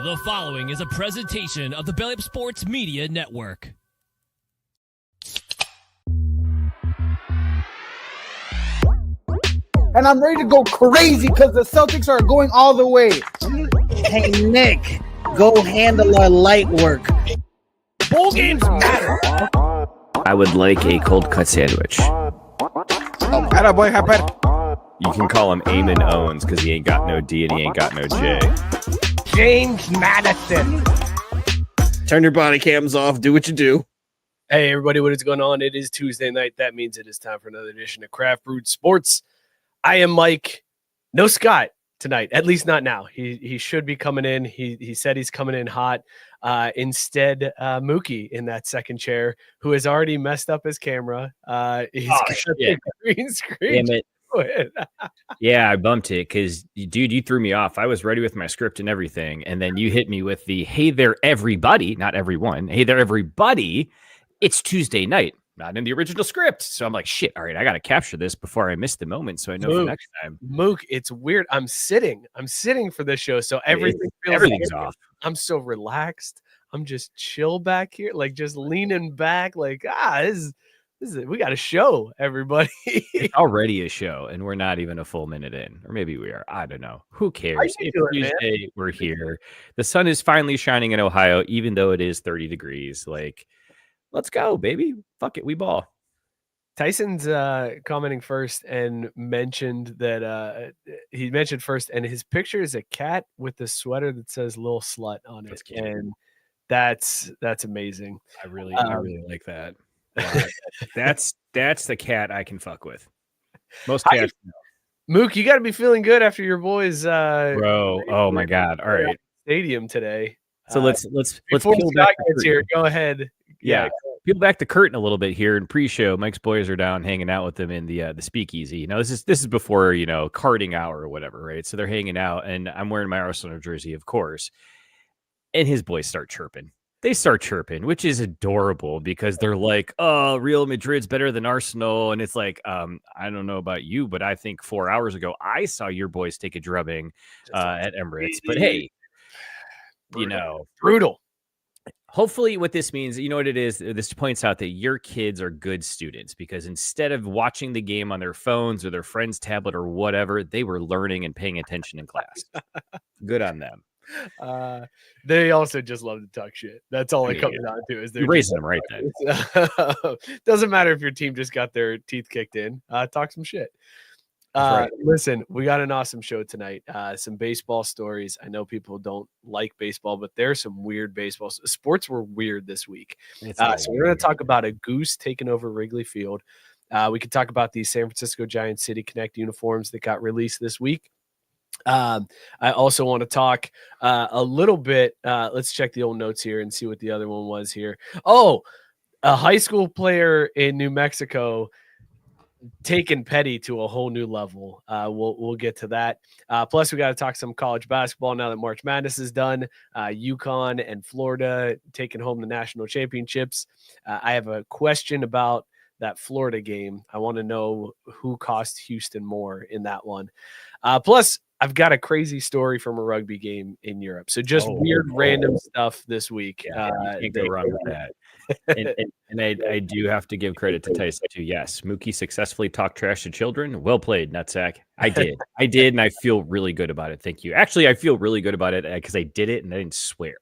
The following is a presentation of the Belly Up Sports Media Network. And I'm ready to go crazy because the Celtics are going all the way. Hey, Nick, go handle our light work. Bowl games matter. I would like a cold cut sandwich. Atta boy, You can call him Eamon Owens because he ain't got no D and he ain't got no J. James Madison. Turn your body cams off. Do what you do. Hey, everybody, what is going on? It is Tuesday night. That means it is time for another edition of Craft Brewed Sports. I am Mike. No Scott tonight, at least not now. He should be coming in. He said he's coming in hot. Instead, Mookie in that second chair, who has already messed up his camera. He's got the green screen. Damn it. Yeah, I bumped it because, dude, you threw me off. I was ready with my script and everything, and then you hit me with the, hey there, everybody, not everyone. Hey there, everybody. It's Tuesday night, not in the original script. So I'm like, shit, all right, I got to capture this before I miss the moment so I know for next time. Mook, it's weird. I'm sitting for this show, so everything's off. I'm so relaxed. I'm just chill back here, like just leaning back, like, this is we got a show, everybody. It's already a show, and we're not even a full minute in. Or maybe we are. I don't know. Who cares? It's Tuesday. We're here. The sun is finally shining in Ohio, even though it is 30 degrees. Like, let's go, baby. Fuck it. We ball. Tyson's commenting first and mentioned that he mentioned first, and his picture is a cat with a sweater that says "Little Slut" on it. And that's amazing. I really like that. That's the cat I can fuck with. Most cats. Mook, you got to be feeling good after your boys. Bro, oh my God! All right, stadium today. So let's before peel Scott back gets here. Go ahead. Yeah, peel back the curtain a little bit here. In pre-show, Mike's boys are down hanging out with them in the speakeasy. You know, this is before karting hour or whatever, right? So they're hanging out, and I'm wearing my Arsenal jersey, of course. And his boys start chirping. They start chirping, which is adorable because they're like, oh, Real Madrid's better than Arsenal. And it's like, I don't know about you, but I think 4 hours ago, I saw your boys take a drubbing at Emirates. But hey, brutal. Hopefully what this means, you know what it is? This points out that your kids are good students because instead of watching the game on their phones or their friend's tablet or whatever, they were learning and paying attention in class. Good on them. They also just love to talk shit. That's all it comes down to. Is they're raising them right then. Doesn't matter if your team just got their teeth kicked in. Talk some shit. Right. Listen, we got an awesome show tonight. Some baseball stories. I know people don't like baseball, but there's some weird baseball. Sports were weird this week. So we're going to talk about a goose taking over Wrigley Field. We could talk about the San Francisco Giants City Connect uniforms that got released this week. I also want to talk a little bit. Let's check the old notes here and see what the other one was here. Oh, a high school player in New Mexico taking petty to a whole new level. We'll get to that. Plus, we got to talk some college basketball now that March Madness is done. UConn and Florida taking home the national championships. I have a question about that Florida game. I want to know who cost Houston more in that one. Plus, I've got a crazy story from a rugby game in Europe. So just weird, random stuff this week. Can't go wrong with that. And I do have to give credit to Tyson too. Yes, Mookie successfully talked trash to children. Well played, Nutsack. I did, and I feel really good about it. Thank you. Actually, I feel really good about it because I did it and I didn't swear.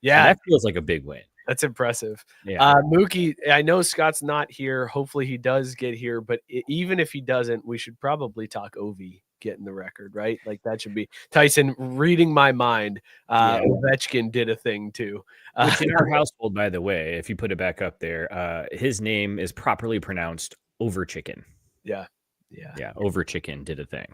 Yeah, and that feels like a big win. That's impressive. Yeah. Mookie, I know Scott's not here. Hopefully he does get here, but even if he doesn't, we should probably talk Ovi getting the record, right? Like that should be Tyson reading my mind. Ovechkin did a thing too. Which in our household, by the way, if you put it back up there, his name is properly pronounced Overchicken. Yeah. Overchicken did a thing.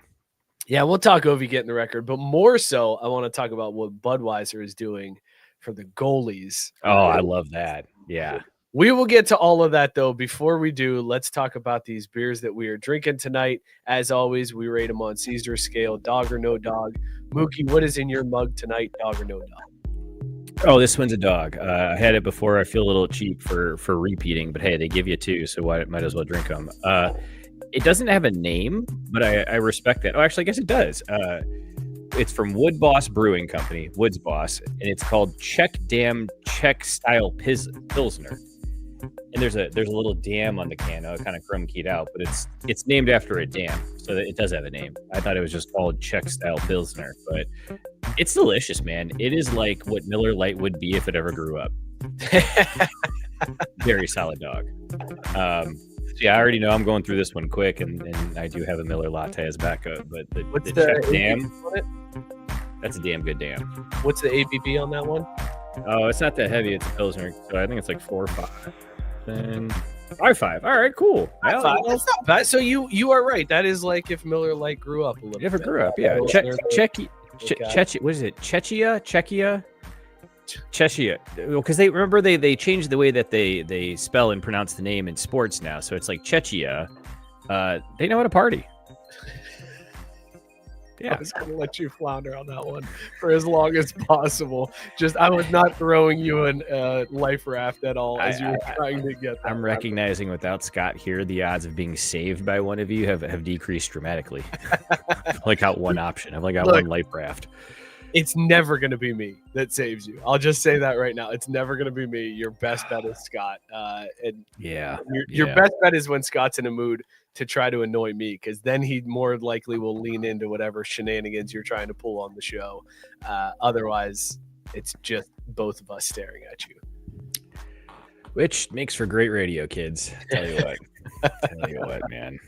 Yeah, we'll talk Ovi getting the record, but more so, I want to talk about what Budweiser is doing for the goalies. Oh, I love that. Yeah. We will get to all of that, though. Before we do, let's talk about these beers that we are drinking tonight. As always, we rate them on Cesar scale, dog or no dog. Mookie, what is in your mug tonight, dog or no dog? Oh, this one's a dog. I had it before. I feel a little cheap for repeating, but hey, they give you two, so I might as well drink them. It doesn't have a name, but I respect that. Oh, actually, I guess it does. It's from Wood Boss Brewing Company, Woods Boss, and it's called Czech Dam Czech Style Pilsner. And there's a little dam on the can, kind of chrome keyed out, but it's named after a dam, so it does have a name. I thought it was just called Czech Style Pilsner, but it's delicious, man. It is like what Miller Lite would be if it ever grew up. Very solid dog. Yeah, I already know I'm going through this one quick, and I do have a Miller Latte as backup. But the Czech dam, that's a damn good dam. What's the ABV on that one? Oh, it's not that heavy. It's a Pilsner, so I think it's like 4 or 5. Then 5. All right, cool. That's not bad. So you are right. That is like if Miller Lite grew up a little. Never bit. Grew up, yeah. Czechia. What is it? Czechia. Well, because they changed the way that they spell and pronounce the name in sports now, so it's like Czechia. They know how to party. Yeah, I was going to let you flounder on that one for as long as possible. I was not throwing you in life raft at all as you were trying to get that. I'm recognizing without Scott here, the odds of being saved by one of you have decreased dramatically. I've only got one option. I've only got one life raft. It's never going to be me that saves you. I'll just say that right now. It's never going to be me. Your best bet is Scott. And your best bet is when Scott's in a mood to try to annoy me, because then he more likely will lean into whatever shenanigans you're trying to pull on the show. Otherwise, it's just both of us staring at you. Which makes for great radio, kids. Tell you what, man.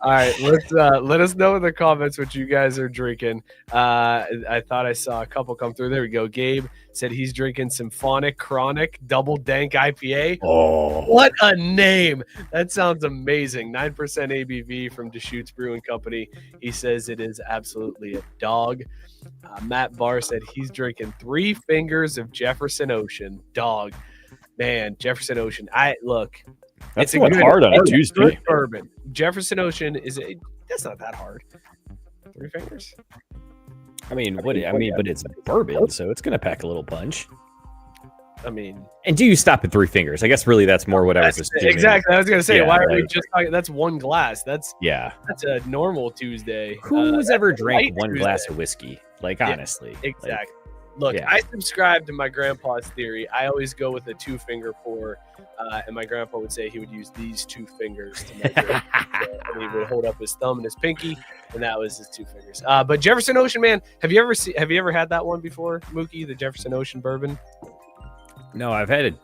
All right, let us know in the comments what you guys are drinking. I thought I saw a couple come through. There we go. Gabe said he's drinking Symphonic Chronic Double Dank IPA. Oh, what a name! That sounds amazing. 9% ABV from Deschutes Brewing Company. He says it is absolutely a dog. Matt Barr said he's drinking 3 Fingers of Jefferson Ocean. Dog, man, Jefferson Ocean. That's hard on a Tuesday. Bourbon. Jefferson Ocean that's not that hard. 3 Fingers. But it's bourbon, so it's gonna pack a little punch. And do you stop at 3 Fingers? I guess really that's more what I was assuming. Exactly. I was gonna say, why are we just talking? That's one glass. That's a normal Tuesday. Who's ever drank one glass of whiskey? Honestly. Exactly. Look, I subscribe to my grandpa's theory. I always go with a 2-finger pour, and my grandpa would say he would use these 2 fingers to measure. And he would hold up his thumb and his pinky, and that was his 2 fingers. But Jefferson Ocean, man, have you ever had that one before, Mookie? The Jefferson Ocean bourbon? No, I've had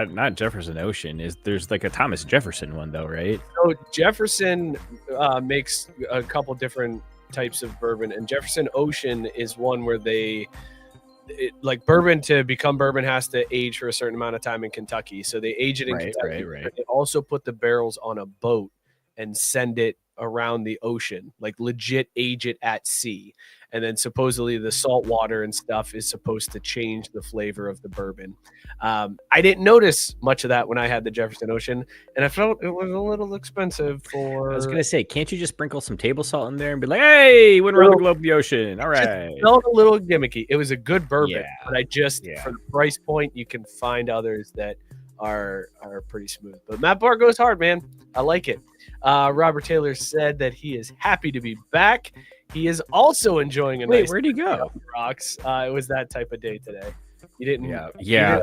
not Jefferson Ocean. There's like a Thomas Jefferson one though, right? So Jefferson makes a couple different types of bourbon, and Jefferson Ocean is one where bourbon to become bourbon has to age for a certain amount of time in Kentucky. So they age it in Kentucky. Right. They also put the barrels on a boat and send it around the ocean, legit age it at sea. And then supposedly the salt water and stuff is supposed to change the flavor of the bourbon. I didn't notice much of that when I had the Jefferson Ocean, and I felt it was a little expensive for... I was going to say, can't you just sprinkle some table salt in there and be like, hey, went around the globe of the ocean. All right. It felt a little gimmicky. It was a good bourbon, but for the price point, you can find others that are pretty smooth. But Matt Barr goes hard, man. I like it. Robert Taylor said that he is happy to be back. He is also enjoying a nice... Wait, where'd he go? Rocks. It was that type of day today. You didn't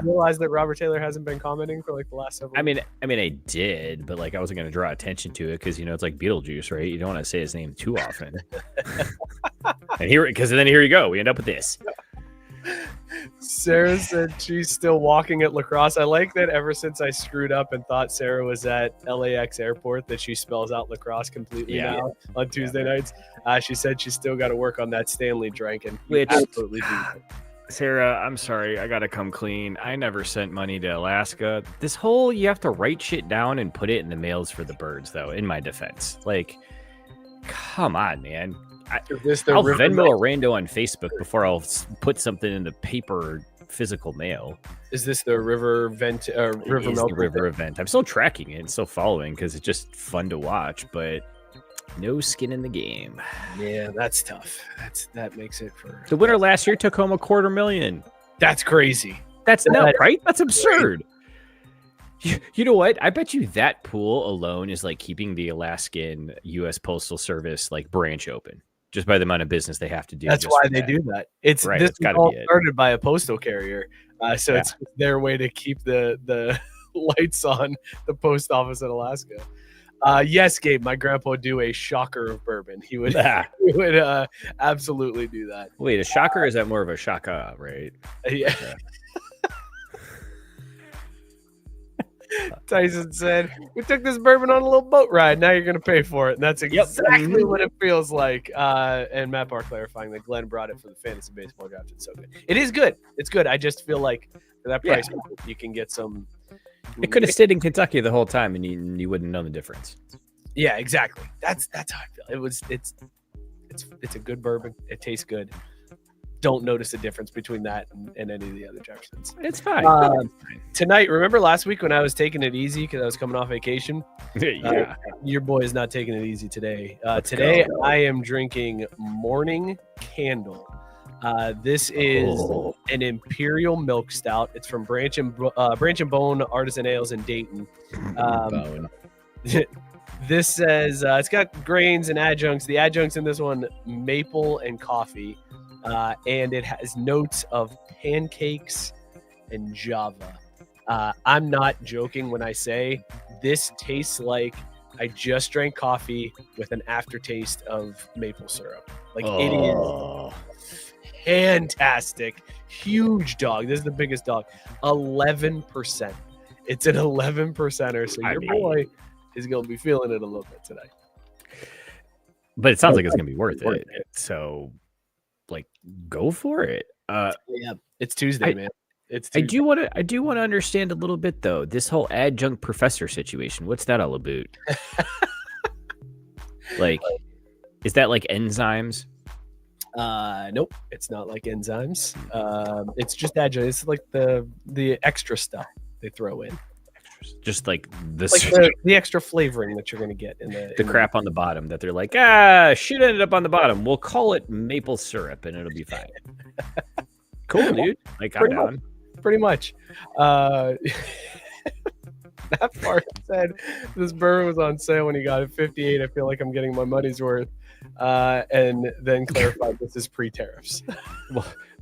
realize that Robert Taylor hasn't been commenting for the last several weeks? I did, but I wasn't going to draw attention to it because, it's like Beetlejuice, right? You don't want to say his name too often. And here you go. We end up with this. Sarah said she's still walking at lacrosse. I like that ever since I screwed up and thought Sarah was at LAX airport that she spells out lacrosse completely now on Tuesday nights. She said she's still got to work on that Stanley drinking. Which absolutely do. Sarah, I'm sorry. I got to come clean. I never sent money to Alaska. This whole you have to write shit down and put it in the mails for the birds, though, in my defense. Come on, man. I'll Venmo a rando on Facebook before I'll put something in the paper physical mail. Is this the river event? River event. I'm still tracking it and still following because it's just fun to watch, but no skin in the game. Yeah, that's tough. That makes it for the winner last year took home $250,000. That's crazy. That's not right. That's absurd. You know what? I bet you that pool alone is keeping the Alaskan U.S. Postal Service branch open. just by the amount of business they have to do. That's why they do that. It's right. This It's was all started by a postal carrier, so it's their way to keep the lights on the post office in Alaska. Yes, Gabe, my grandpa would do a shocker of bourbon. He would absolutely do that. Wait, a shocker, is that more of a shaka, right? Yeah. Tyson said, we took this bourbon on a little boat ride. Now you're going to pay for it. And that's exactly what it feels like. And Matt Barr clarifying that Glenn brought it for the fantasy baseball draft. It's so good. It is good. It's good. I just feel like for that price, you can get some. It could have stayed in Kentucky the whole time, and you wouldn't know the difference. Yeah, exactly. That's how I feel. It's a good bourbon. It tastes good. Don't notice a difference between that and any of the other Jeffersons. It's fine. Tonight, remember last week when I was taking it ezy because I was coming off vacation? Yeah. Your boy is not taking it easy today. Today, I am drinking Morning Candle. This is an Imperial Milk Stout. It's from Branch and Bone Artisan Ales in Dayton. This says it's got grains and adjuncts. The adjuncts in this one, maple and coffee. And it has notes of pancakes and Java. I'm not joking when I say this tastes like I just drank coffee with an aftertaste of maple syrup. Like it is fantastic. Huge dog. This is the biggest dog. 11%. It's an 11%er. So your boy is going to be feeling it a little bit today. But it sounds like it's going to be worth it. So, like, go for it. Yeah, it's Tuesday, man. It's Tuesday. I do want to understand a little bit though. This whole adjunct professor situation. What's that all about? Like, is that like enzymes? Nope, it's not like enzymes. It's just adjunct. It's like the extra stuff they throw in. Just like this, like the extra flavoring that you're going to get in the crap on the bottom that they're like, shit ended up on the bottom. We'll call it maple syrup and it'll be fine. Cool, dude. Like, I'm down. Pretty much. That part said this bourbon was on sale when he got it $58. I feel like I'm getting my money's worth. And then clarified this is pre-tariffs.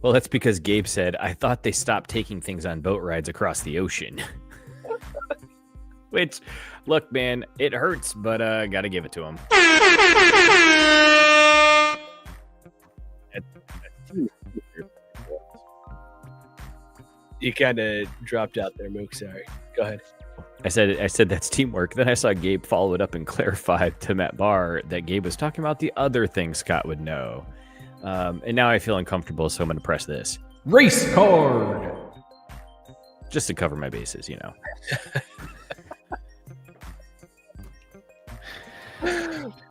Well, that's because Gabe said, I thought they stopped taking things on boat rides across the ocean. Which, look, man, it hurts, but gotta give it to him. You kind of dropped out there, Mook. Sorry. Go ahead. I said that's teamwork. Then I saw Gabe follow it up and clarify to Matt Barr that Gabe was talking about the other thing Scott would know. And now I feel uncomfortable, so I'm going to press this. Race card. Just to cover my bases, you know.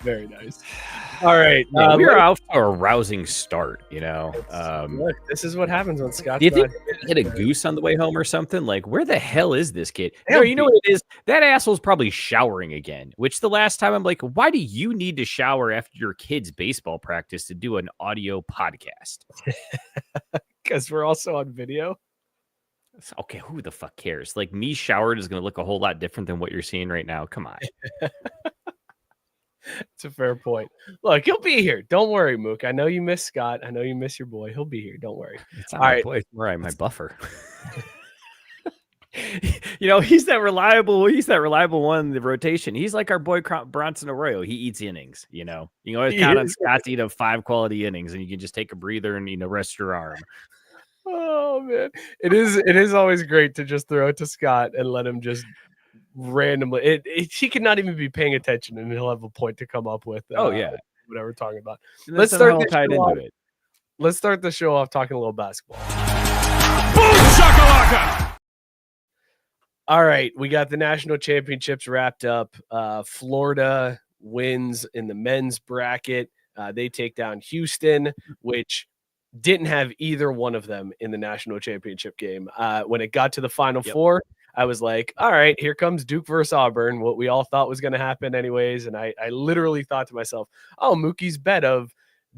Very nice. All right. We're off to a rousing start, you know. Look, this is what happens when Scott's do you think he hit a goose on the way home or something? Like, where the hell is this kid? You know what it is? That asshole's probably showering again, which the last time I'm like, why do you need to shower after your kid's baseball practice to do an audio podcast? Because we're also on video. Okay, who the fuck cares? Like, me showered is going to look a whole lot different than what you're seeing right now. Come on. It's a fair point. Look, he'll be here. Don't worry, Mook. I know you miss Scott. I know you miss your boy. He'll be here. Don't worry. It's not my boy. It's my buffer. You know, he's that reliable one in the rotation. He's like our boy Bronson Arroyo. He eats innings, you know. You can always count on Scott to eat 5 quality innings, and you can just take a breather and, you know, rest your arm. Oh man. It is always great to just throw it to Scott and let him just randomly he could not even be paying attention and he'll have a point to come up with. Whatever we're talking about. Let's start the show off talking a little basketball. Boom shakalaka. All right, we got the national championships wrapped up. Florida wins in the men's bracket. They take down Houston, which didn't have either one of them in the national championship game. When it got to the Final Four, I was like, all right, here comes Duke versus Auburn, what we all thought was going to happen anyways. And I literally thought to myself, oh, Mookie's bet of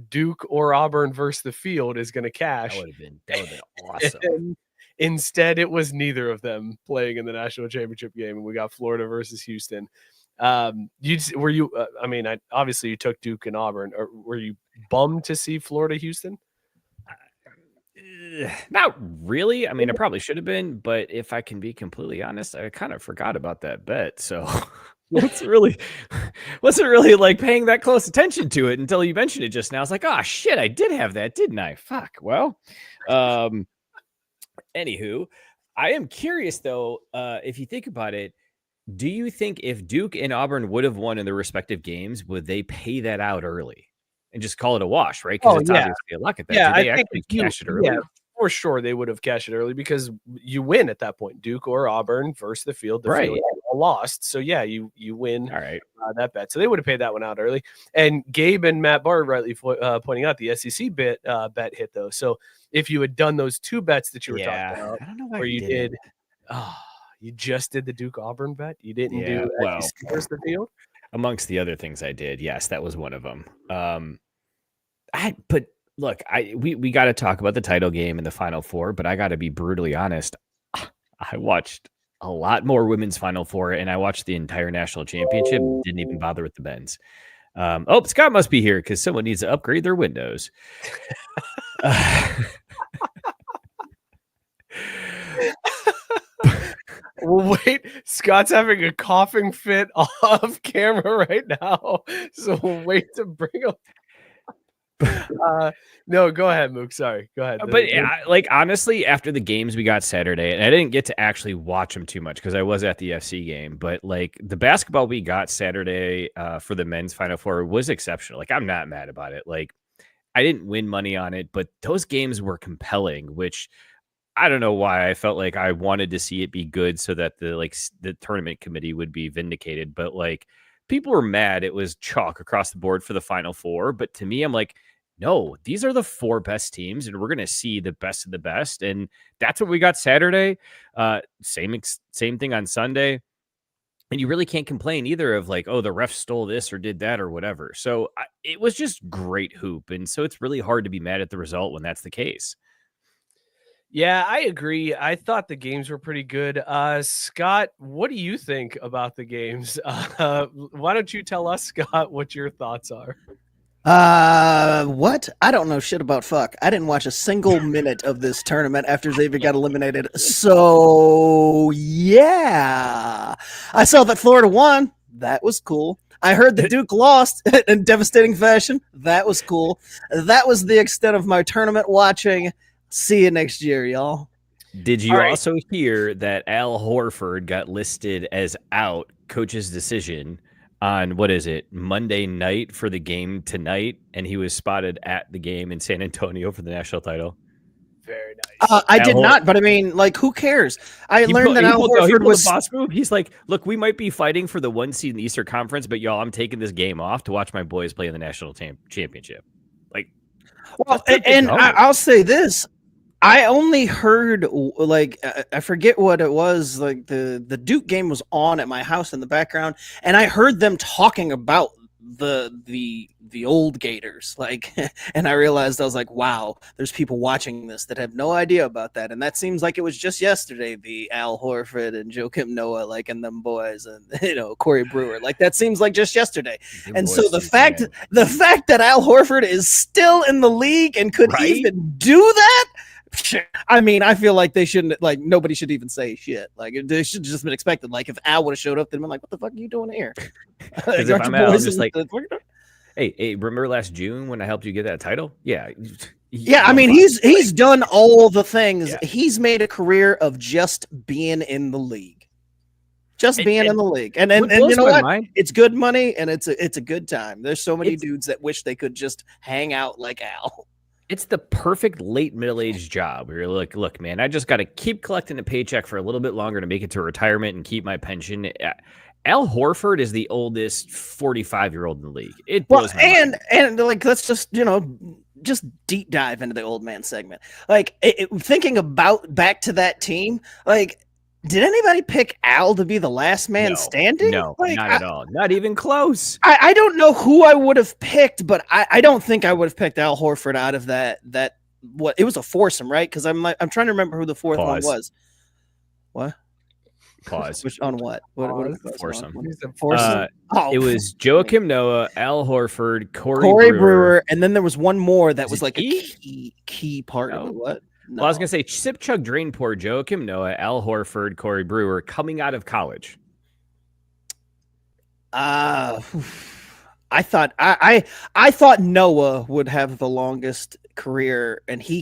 Duke or Auburn versus the field is going to cash. That would have been awesome. And instead, it was neither of them playing in the national championship game. And we got Florida versus Houston. Were you? Obviously you took Duke and Auburn. Or were you bummed to see Florida Houston? Not really. I mean, I probably should have been, but if I can be completely honest, I kind of forgot about that bet. So wasn't really like paying that close attention to it until you mentioned it just now. I was like, oh shit, I did have that, didn't I? Fuck. Well, anywho, I am curious though, if you think about it, do you think if Duke and Auburn would have won in their respective games, would they pay that out early and just call it a wash, right? Because it's obviously a luck at that. Yeah, Did they actually cash it early? Yeah, for sure they would have cashed it early because you win at that point. Duke or Auburn versus the field. The field lost. So yeah, you win. All right. That bet. So they would have paid that one out early. And Gabe and Matt Barr rightly pointing out the SEC bet hit though. So if you had done those two bets that you were talking about, I don't know why where you did. You just did the Duke Auburn bet. You didn't do SEC versus the field. Amongst the other things I did, yes, that was one of them. But look, we got to talk about the title game and the Final Four, but I got to be brutally honest. I watched a lot more women's Final Four, and I watched the entire national championship. Didn't even bother with the men's. Scott must be here because someone needs to upgrade their windows. Wait, Scott's having a coughing fit off camera right now, so we'll wait to bring him. No, go ahead, Mook. Sorry, go ahead. But honestly, after the games we got Saturday, and I didn't get to actually watch them too much because I was at the FC game. But like the basketball we got Saturday for the men's Final Four was exceptional. Like I'm not mad about it. Like I didn't win money on it, but those games were compelling, which I don't know why I felt like I wanted to see it be good so that the tournament committee would be vindicated. But like people were mad. It was chalk across the board for the Final Four. But to me, I'm like, no, these are the four best teams, and we're going to see the best of the best. And that's what we got Saturday. Same thing on Sunday. And you really can't complain either of like, oh, the ref stole this or did that or whatever. So it was just great hoop. And so it's really hard to be mad at the result when that's the case. Yeah, I agree. I thought the games were pretty good. Scott, what do you think about the games? Why don't you tell us, Scott, what your thoughts are? What? I don't know shit about fuck. I didn't watch a single minute of this tournament after Xavier got eliminated. So, yeah. I saw that Florida won. That was cool. I heard that Duke lost in devastating fashion. That was cool. That was the extent of my tournament watching. See you next year, y'all. Did you also hear that Al Horford got listed as out, coach's decision, on Monday night for the game tonight, and he was spotted at the game in San Antonio for the national title? Very nice. I did not, but I mean, like, who cares? I learned that Al Horford was the boss move. He's like, look, we might be fighting for the 1 seed in the Eastern Conference, but y'all, I'm taking this game off to watch my boys play in the national championship. Like, well, and I'll say this. I only heard, like, I forget what it was, like the Duke game was on at my house in the background, and I heard them talking about the old Gators, like, and I realized, I was like, wow, there's people watching this that have no idea about that, and that seems like it was just yesterday, the Al Horford and Joakim Noah, like, and them boys, and, Corey Brewer, like, that seems like just yesterday. And so the fact that Al Horford is still in the league and could even do that, I mean, I feel like they shouldn't, like, nobody should even say shit. Like, they should have just been expected. Like, if Al would have showed up, they'd been like, what the fuck are you doing here? If I'm Al, I'm just like, hey, remember last June when I helped you get that title? Yeah. Yeah, I mean, he's done all the things. Yeah. He's made a career of just being in the league. Just being in the league. And you know what? Mind? It's good money, and it's a good time. There's so many dudes that wish they could just hang out like Al. It's the perfect late middle-aged job where you're like, look, man, I just got to keep collecting a paycheck for a little bit longer to make it to retirement and keep my pension. Al Horford is the oldest 45-year-old in the league. It blows my mind. And like, let's just, just deep dive into the old man segment. Like, thinking about back to that team, like, did anybody pick Al to be the last man standing? No, like, not at all. Not even close. I don't know who I would have picked, but I don't think I would have picked Al Horford out of that. What it was a foursome, right? Because I'm trying to remember who the fourth one was. What? Pause. Which on what? What is that? Foursome. It was Joakim Noah, Al Horford, Corey Brewer, and then there was one more that was like a key part of it. What? No. Well, I was gonna say sip, chug, drain, pour. Joakim Noah, Al Horford, Corey Brewer coming out of college. I thought I thought Noah would have the longest career, and he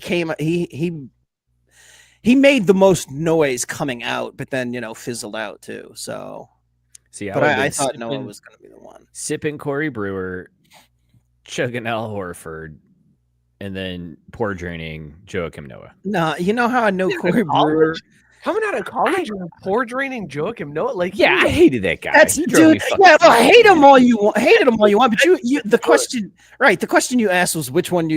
made the most noise coming out, but then fizzled out too. So, I thought Noah was going to be the one. Sipping Corey Brewer, chugging Al Horford, and then pour draining Joakim Noah. No, you know how I know Corey Brewer. Coming out of college and pour draining Joakim Noah, I hated that guy. That's dude. Yeah, well, hate him all you want. But the question you asked was which one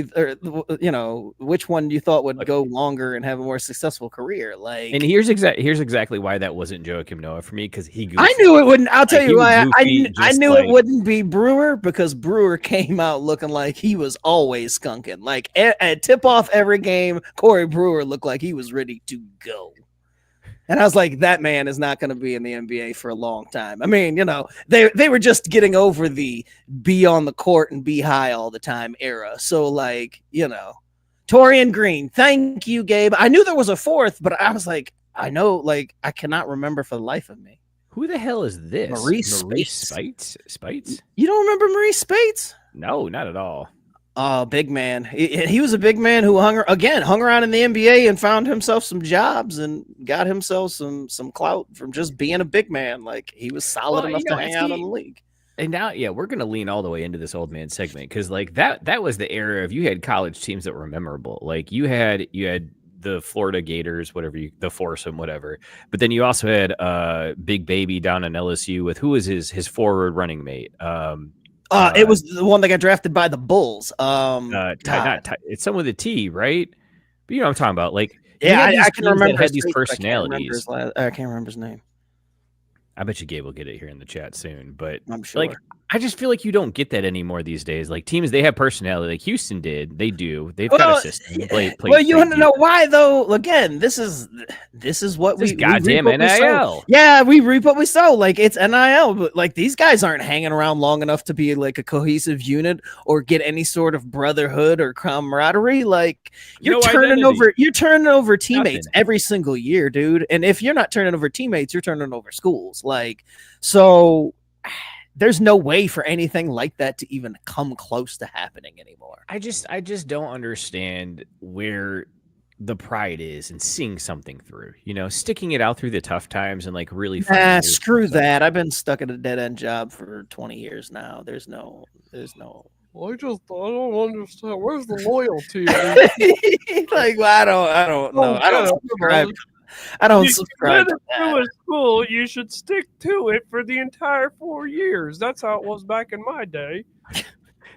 which one you thought would go longer and have a more successful career. And here's exactly why that wasn't Joakim Noah for me, because I knew it wouldn't. I'll tell you why. I knew it wouldn't be Brewer, because Brewer came out looking like he was always skunking. Like at tip off every game, Corey Brewer looked like he was ready to go. And I was like, that man is not going to be in the NBA for a long time. I mean, they were just getting over the be on the court and be high all the time era. So, Torian Green, thank you, Gabe. I knew there was a fourth, but I was like, I cannot remember for the life of me. Who the hell is this? Marie Spites? You don't remember Marie Spates? No, not at all. Oh, big man. He was a big man who hung around in the NBA and found himself some jobs and got himself some clout from just being a big man. Like, he was solid enough to hang out in the league. And now, we're going to lean all the way into this old man segment, because that was the era of, you had college teams that were memorable. Like you had the Florida Gators, the foursome, whatever. But then you also had Big Baby down in LSU with, who was his forward running mate? It was the one that got drafted by the Bulls. It's someone with a T, right? But you know what I'm talking about. Like, I can remember. Had these personalities. I can't remember his name. I bet you Gabe will get it here in the chat soon. But I'm sure. I just feel like you don't get that anymore these days. Like, teams, they have personality. Like Houston did. They do. They've got a system. Well, you want to know why, though? Again, this is what we goddamn NIL. Yeah, we reap what we sow. Like, it's NIL, but these guys aren't hanging around long enough to be like a cohesive unit or get any sort of brotherhood or camaraderie. Like, you're turning over teammates every single year, dude. And if you're not turning over teammates, you're turning over schools. So there's no way for anything like that to even come close to happening anymore. I just don't understand where the pride is in seeing something through, sticking it out through the tough times and really. Screw that. I've been stuck at a dead end job for 20 years now. There's no. Well, I don't understand. Where's the loyalty? I don't know. I don't subscribe. subscribe to that. A school, you should stick to it for the entire 4 years. That's how it was back in my day.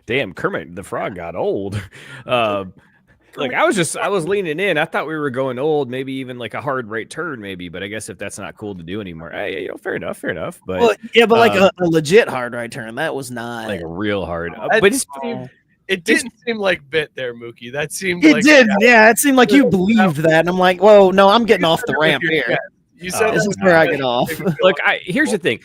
Damn, Kermit the Frog got old. I was leaning in. I thought we were going old, maybe even a hard right turn, maybe. But I guess if that's not cool to do anymore, fair enough. But a legit hard right turn, that was not a real hard. It didn't seem like bit there, Mookie. That seemed it did. Yeah, it seemed like you believed that. And I'm like, whoa, no, I'm getting off the ramp here. You said this is where I get off. Look, here's the thing.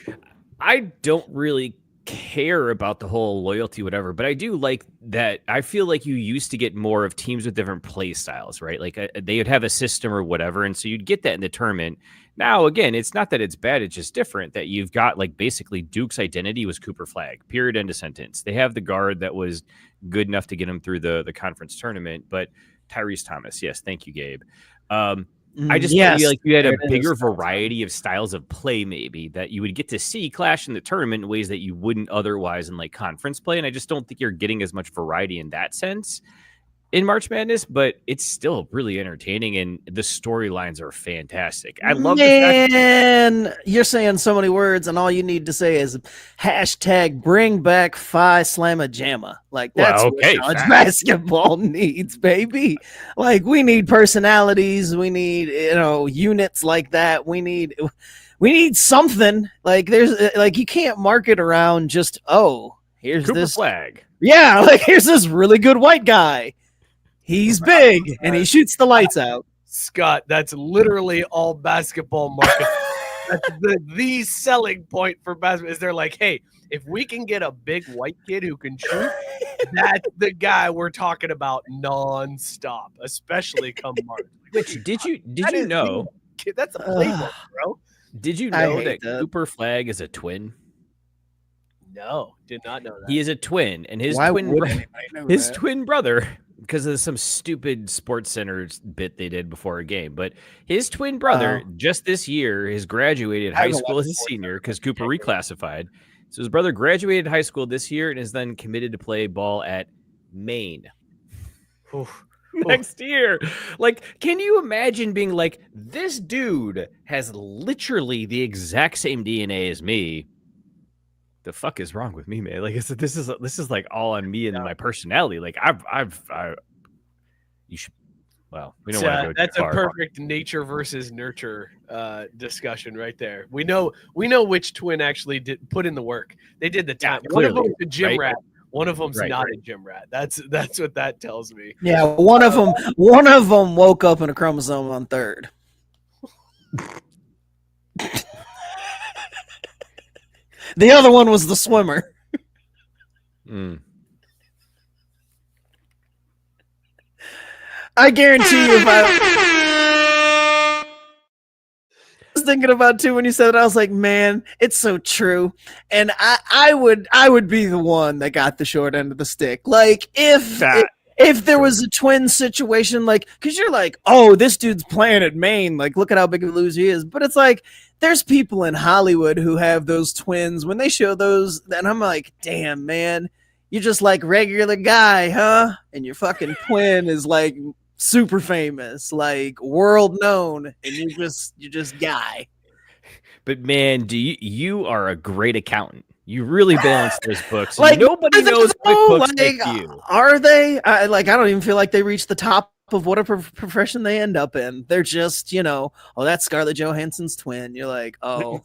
I don't really care about the whole loyalty, whatever, but I do like that. I feel like you used to get more of teams with different play styles, right? They would have a system or whatever, and so you'd get that in the tournament. Now, again, it's not that it's bad, it's just different, that you've got basically Duke's identity was Cooper Flagg, period, end of sentence. They have the guard that was good enough to get him through the conference tournament, but Tyrese Thomas, yes, thank you, Gabe. I just feel like you had a bigger variety of styles of play, maybe, that you would get to see clash in the tournament in ways that you wouldn't otherwise in conference play. And I just don't think you're getting as much variety in that sense in March Madness, but it's still really entertaining and the storylines are fantastic. I love the fact that you're saying so many words and all you need to say is hashtag bring back Phi Slamma Jamma. That's what college basketball needs, baby. We need personalities, we need units like that. We need something. There's you can't market around just here's Cooper this Flagg. Yeah, here's this really good white guy. He's big and he shoots the lights out. Scott, that's literally all basketball marketing. That's the selling point for basketball. Is they're like, hey, if we can get a big white kid who can shoot, that's the guy we're talking about nonstop, especially come March. Which did you know? That's a playbook, bro. Did you know that Cooper Flagg is a twin? No, did not know that. He is a twin, and his twin brother, because of some stupid Sports Center bit they did before a game, but his twin brother just this year has graduated high school as a senior because Cooper reclassified. So his brother graduated high school this year and is then committed to play ball at Maine next year. Like, can you imagine being like, this dude has literally the exact same DNA as me? The fuck is wrong with me, man? Like, this is like all on me and my personality. Like, you should. Well, we don't want to go. That's a perfect nature versus nurture discussion right there. We know which twin actually did put in the work. They did the time. One of them's a gym rat. One of them's not a gym rat. That's what that tells me. Yeah, one of them woke up in a chromosome on third. The other one was the swimmer. I guarantee you, if I was thinking about too when you said it, I was like, man, it's so true. And I would be the one that got the short end of the stick. Like if there was a twin situation, like, because you're like, oh, this dude's playing at Maine. Like, look at how big of a loser he is. But it's like, there's people in Hollywood who have those twins. When they show those, and I'm like, damn, man, you're just like regular guy, huh? And your fucking twin is like super famous, like world known, and you're just guy. But man, you are a great accountant. You really balance those books. Like, nobody knows QuickBooks like you. Are they? I don't even feel like they reach the top of whatever profession they end up in. They're just, that's Scarlett Johansson's twin. You're like, oh,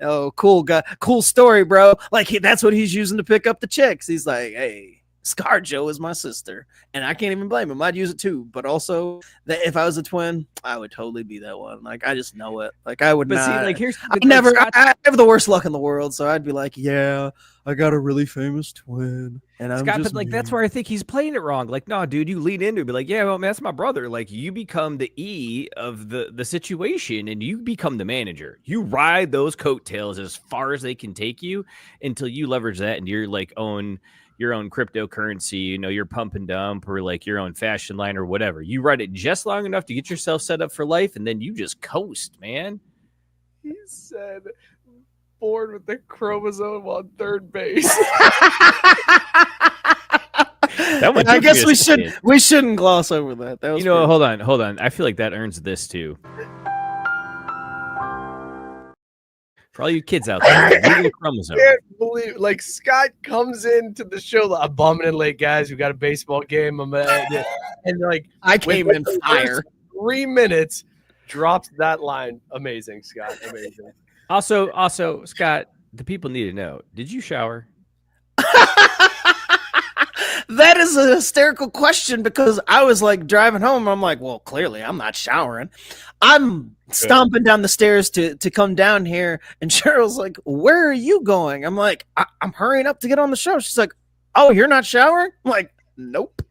oh, cool guy, cool story, bro. Like that's what he's using to pick up the chicks. He's like, hey, ScarJo is my sister, and I can't even blame him. I'd use it too, but also that if I was a twin, I would totally be that one. Like I just know it. Like I would not. See, like I have the worst luck in the world, so I'd be like, yeah, I got a really famous twin, and I'm Scott, just but like that's where I think he's playing it wrong. Like, no, dude, you lean into it, be like, yeah, well, man, that's my brother. Like, you become the E of the situation, and you become the manager. You ride those coattails as far as they can take you until you leverage that, and you're like own your own cryptocurrency, your pump and dump, or like your own fashion line or whatever. You ride it just long enough to get yourself set up for life, and then you just coast, man. He said, born with the chromosome on third base. I guess we shouldn't gloss over that. That was hold on. I feel like that earns this too. For all you kids out there, I can't believe, like, Scott comes into the show, like, I'm bumming in late, guys. We got a baseball game. And like, I came in fire. 3 minutes, drops that line. Amazing, Scott. Amazing. Also, Scott, the people need to know, did you shower? That is a hysterical question because I was like driving home. I'm like, well, clearly I'm not showering. I'm stomping down the stairs to come down here. And Cheryl's like, where are you going? I'm like, I'm hurrying up to get on the show. She's like, oh, you're not showering? I'm like, nope.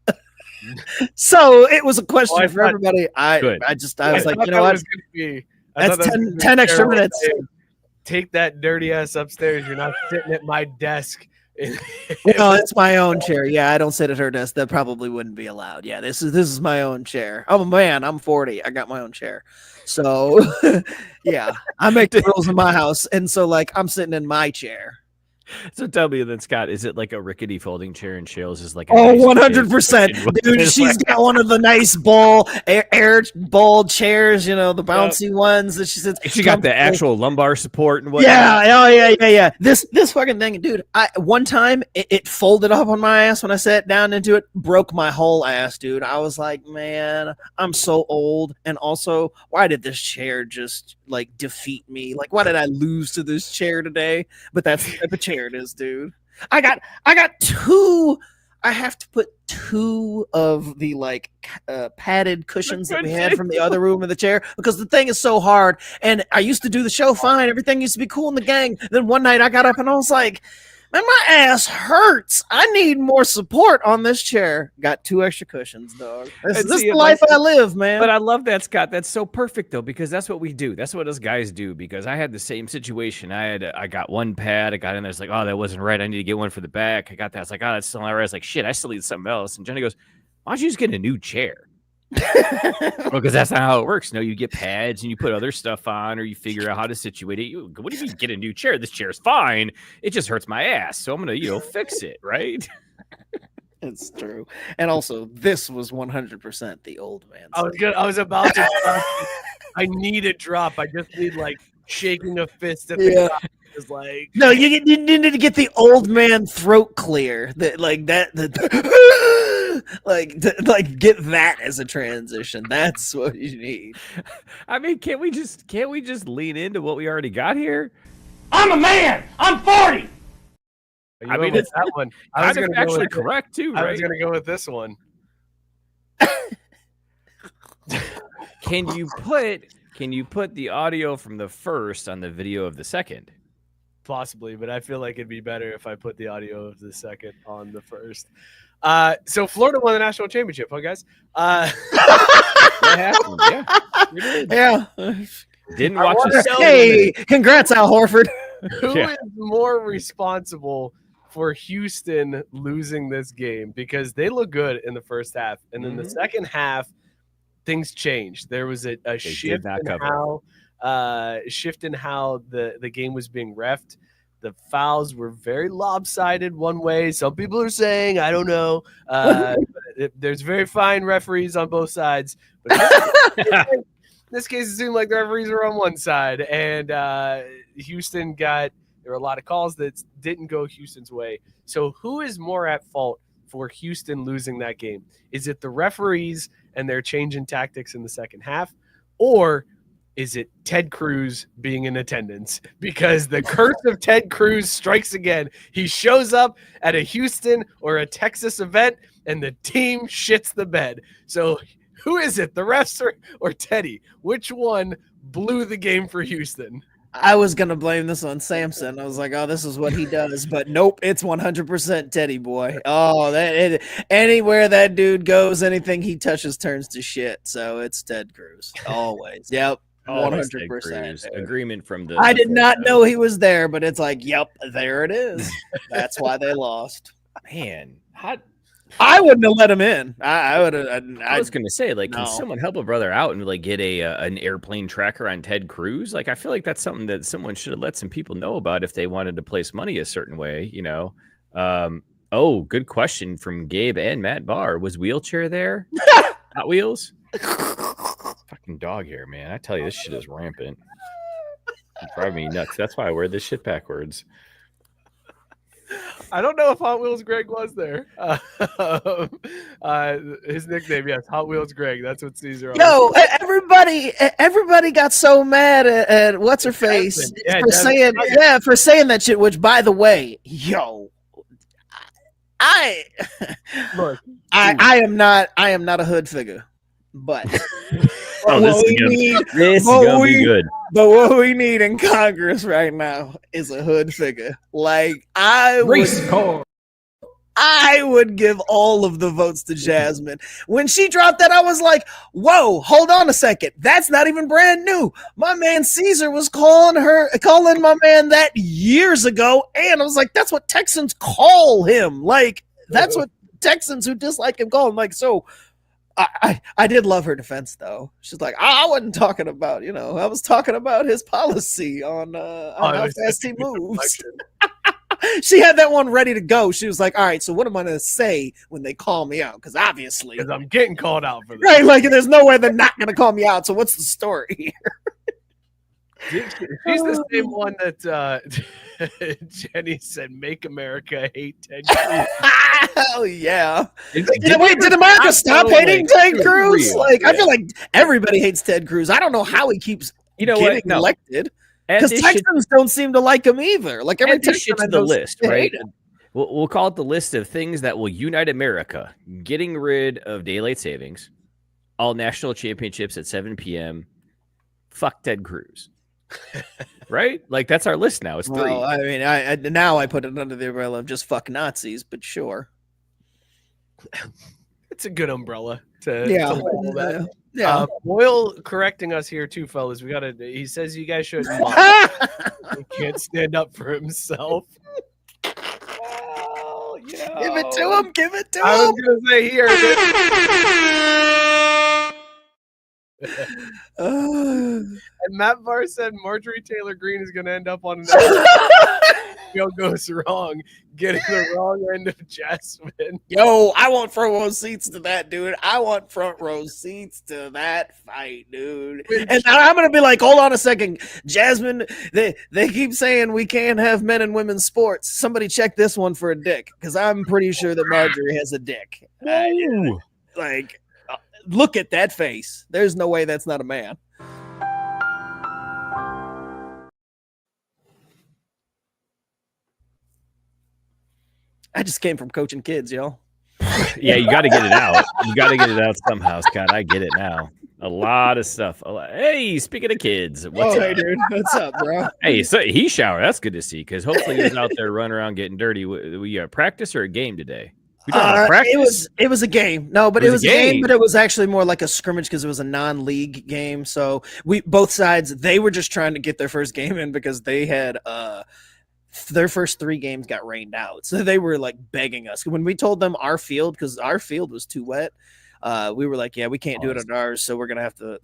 So it was a question for everybody. I was like, you know what? That's 10 extra minutes. Take that dirty ass upstairs. You're not sitting at my desk. No, it's my own chair. Yeah, I don't sit at her desk. That probably wouldn't be allowed. Yeah, this is my own chair. Oh man, I'm 40. I got my own chair. So yeah, I make the rules in my house, and so like I'm sitting in my chair. So tell me then, Scott, is it like a rickety folding chair and Shales is like a 100%. Dude, she's got one of the nice air ball chairs, the bouncy ones that she sits. She got the actual lumbar support and whatnot. Yeah. This fucking thing, dude. One time it folded up on my ass when I sat down into it, broke my whole ass, dude. I was like, man, I'm so old, and also, why did this chair just like defeat me? Like, why did I lose to this chair today? But that's the type of chair it is, dude. I got two I have to put 2 of the like padded cushions that we had from the other room of the chair because the thing is so hard. And I used to do the show fine. Everything used to be cool in the gang. Then one night I got up and I was like, man, my ass hurts. I need more support on this chair. Got 2 extra cushions, dog. This is the life I live, man. But I love that, Scott. That's so perfect, though, because that's what we do. That's what us guys do, because I had the same situation. I got 1 pad. I got in there. It's like, oh, that wasn't right. I need to get one for the back. I got that. It's like, oh, that's still not right. I was like, shit, I still need something else. And Jenny goes, why don't you just get a new chair? Because that's not how it works. No, you get pads and you put other stuff on, or you figure out how to situate it. What do you mean get a new chair? This chair's fine. It just hurts my ass, so I'm gonna, fix it, right? It's true. And also, this was 100% the old man. I was about to. I need a drop. I just need like shaking a fist at the top. Is like, no, you need to get the old man throat clear. That like that. Like get that as a transition. That's what you need. I mean, can't we just lean into what we already got here? I'm a man. I'm 40. I mean, it's that one. I was going to actually correct too. Right? I was going to go with this one. Can you put the audio from the first on the video of the second? Possibly, but I feel like it'd be better if I put the audio of the second on the first. So Florida won the national championship, huh, guys? What happened? Yeah. Didn't watch it. Hey, congrats, Al Horford. Who is more responsible for Houston losing this game? Because they look good in the first half, and then the second half, things changed. There was a shift in how the game was being reffed. The fouls were very lopsided one way. Some people are saying, I don't know. There's very fine referees on both sides. But in this case, it seemed like the referees were on one side. And Houston there were a lot of calls that didn't go Houston's way. So who is more at fault for Houston losing that game? Is it the referees and their change in tactics in the second half? Or is it Ted Cruz being in attendance? Because the curse of Ted Cruz strikes again. He shows up at a Houston or a Texas event, and the team shits the bed. So who is it, the refs or Teddy? Which one blew the game for Houston? I was going to blame this on Samson. I was like, oh, this is what he does. But nope, it's 100% Teddy boy. Oh, anywhere that dude goes, anything he touches turns to shit. So it's Ted Cruz. Always. Yep. 100% agreement from the. I did not know he was there, but it's like, yep, there it is. That's why they lost. Man, I wouldn't have let him in. I would have. I was going to say, like, can someone help a brother out and like get an airplane tracker on Ted Cruz? Like, I feel like that's something that someone should have let some people know about if they wanted to place money a certain way. Oh, good question from Gabe and Matt Barr. Was Wheelchair there? Hot Wheels. Fucking dog hair, man. I tell you, this shit is rampant. It drives me nuts. That's why I wear this shit backwards. I don't know if Hotwheels Greg was there. His nickname, yes, Hotwheels Greg. That's what Cesar. Yo, everybody got so mad at what's her face for saying that shit. Which, by the way, yo, I am not a hood figure, but. This is gonna be good. But what we need in Congress right now is a hood figure. Like I would give all of the votes to Jasmine. When she dropped that, I was like, whoa, hold on a second. That's not even brand new. My man Cesar was calling my man that years ago. And I was like, that's what Texans call him. Like, that's what Texans who dislike him call him. Like, so I did love her defense though. She's like, I wasn't talking about, I was talking about his policy on how fast he moves. She had that one ready to go. She was like, all right, so what am I going to say when they call me out? Because obviously. Because I'm getting called out for this. Right, like there's no way they're not going to call me out. So what's the story here? She's the same one that Jenny said, make America hate Ted Cruz. Hell yeah. Did America stop hating Ted Cruz? Like, I feel like everybody hates Ted Cruz. I don't know how he keeps getting elected. Because Texans don't seem to like him either. Like every Texan to the list, right? We'll call it the list of things that will unite America. Getting rid of daylight savings, all national championships at 7 p.m., fuck Ted Cruz. Right? Like, that's our list now. It's 3. Well, I mean, I now I put it under the umbrella of just fuck Nazis, but sure. It's a good umbrella to Yeah. label that. Yeah. Boyle correcting us here too, fellas. He says you guys shouldn't. He can't stand up for himself. Well, Give it to him. Give it to him. I was gonna say here. And Matt Barr said Marjorie Taylor Greene is going to end up on another field goes wrong, getting the wrong end of Jasmine. Yo, I want front row seats to that, dude. I want front row seats to that fight, dude. And I'm gonna be like, hold on a second, Jasmine. They keep saying we can't have men and women's sports. Somebody check this one for a dick, because I'm pretty sure that Marjorie has a dick. Look at that face. There's no way that's not a man. I just came from coaching kids, y'all. Yeah, you got to get it out. You got to get it out somehow, Scott. I get it now. A lot of stuff. Hey, speaking of kids, what's up? Hey, dude. What's up, bro? Hey, so he showered. That's good to see, because hopefully he was out there running around getting dirty. We practice or a game today? It was a game. No, but it was a game, but it was actually more like a scrimmage because it was a non-league game. So both sides, they were just trying to get their first game in because they had their first 3 games got rained out. So they were like begging us. When we told them our field, because our field was too wet, we were like, yeah, we can't do it on ours, so we're gonna have to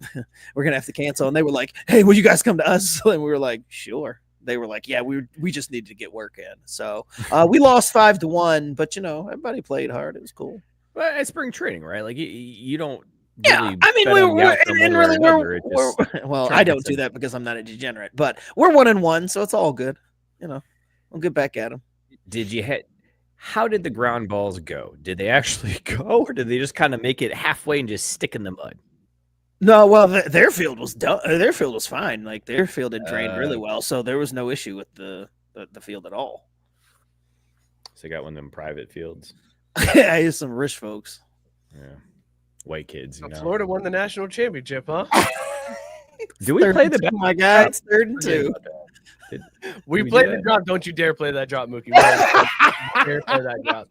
cancel. And they were like, hey, will you guys come to us? And we were like, sure. They were like, yeah, we just needed to get work in. So we lost 5-1, but everybody played hard. It was cool. Well, it's spring training, right? Like you don't. Yeah, really I mean, well, I don't do that because I'm not a degenerate, but we're 1-1, so it's all good. We'll get back at them. How did the ground balls go? Did they actually go, or did they just kind of make it halfway and just stick in the mud? No, well, their field was done. Their field was fine. Like their field had drained really well, so there was no issue with the field at all. So they got one of them private fields. I used some rich folks. Yeah, white kids. Florida won the national championship, huh? Do we play the? My guy, it's 3-2. We played the drop. Don't you dare play that drop, Mookie. Dare play that drop.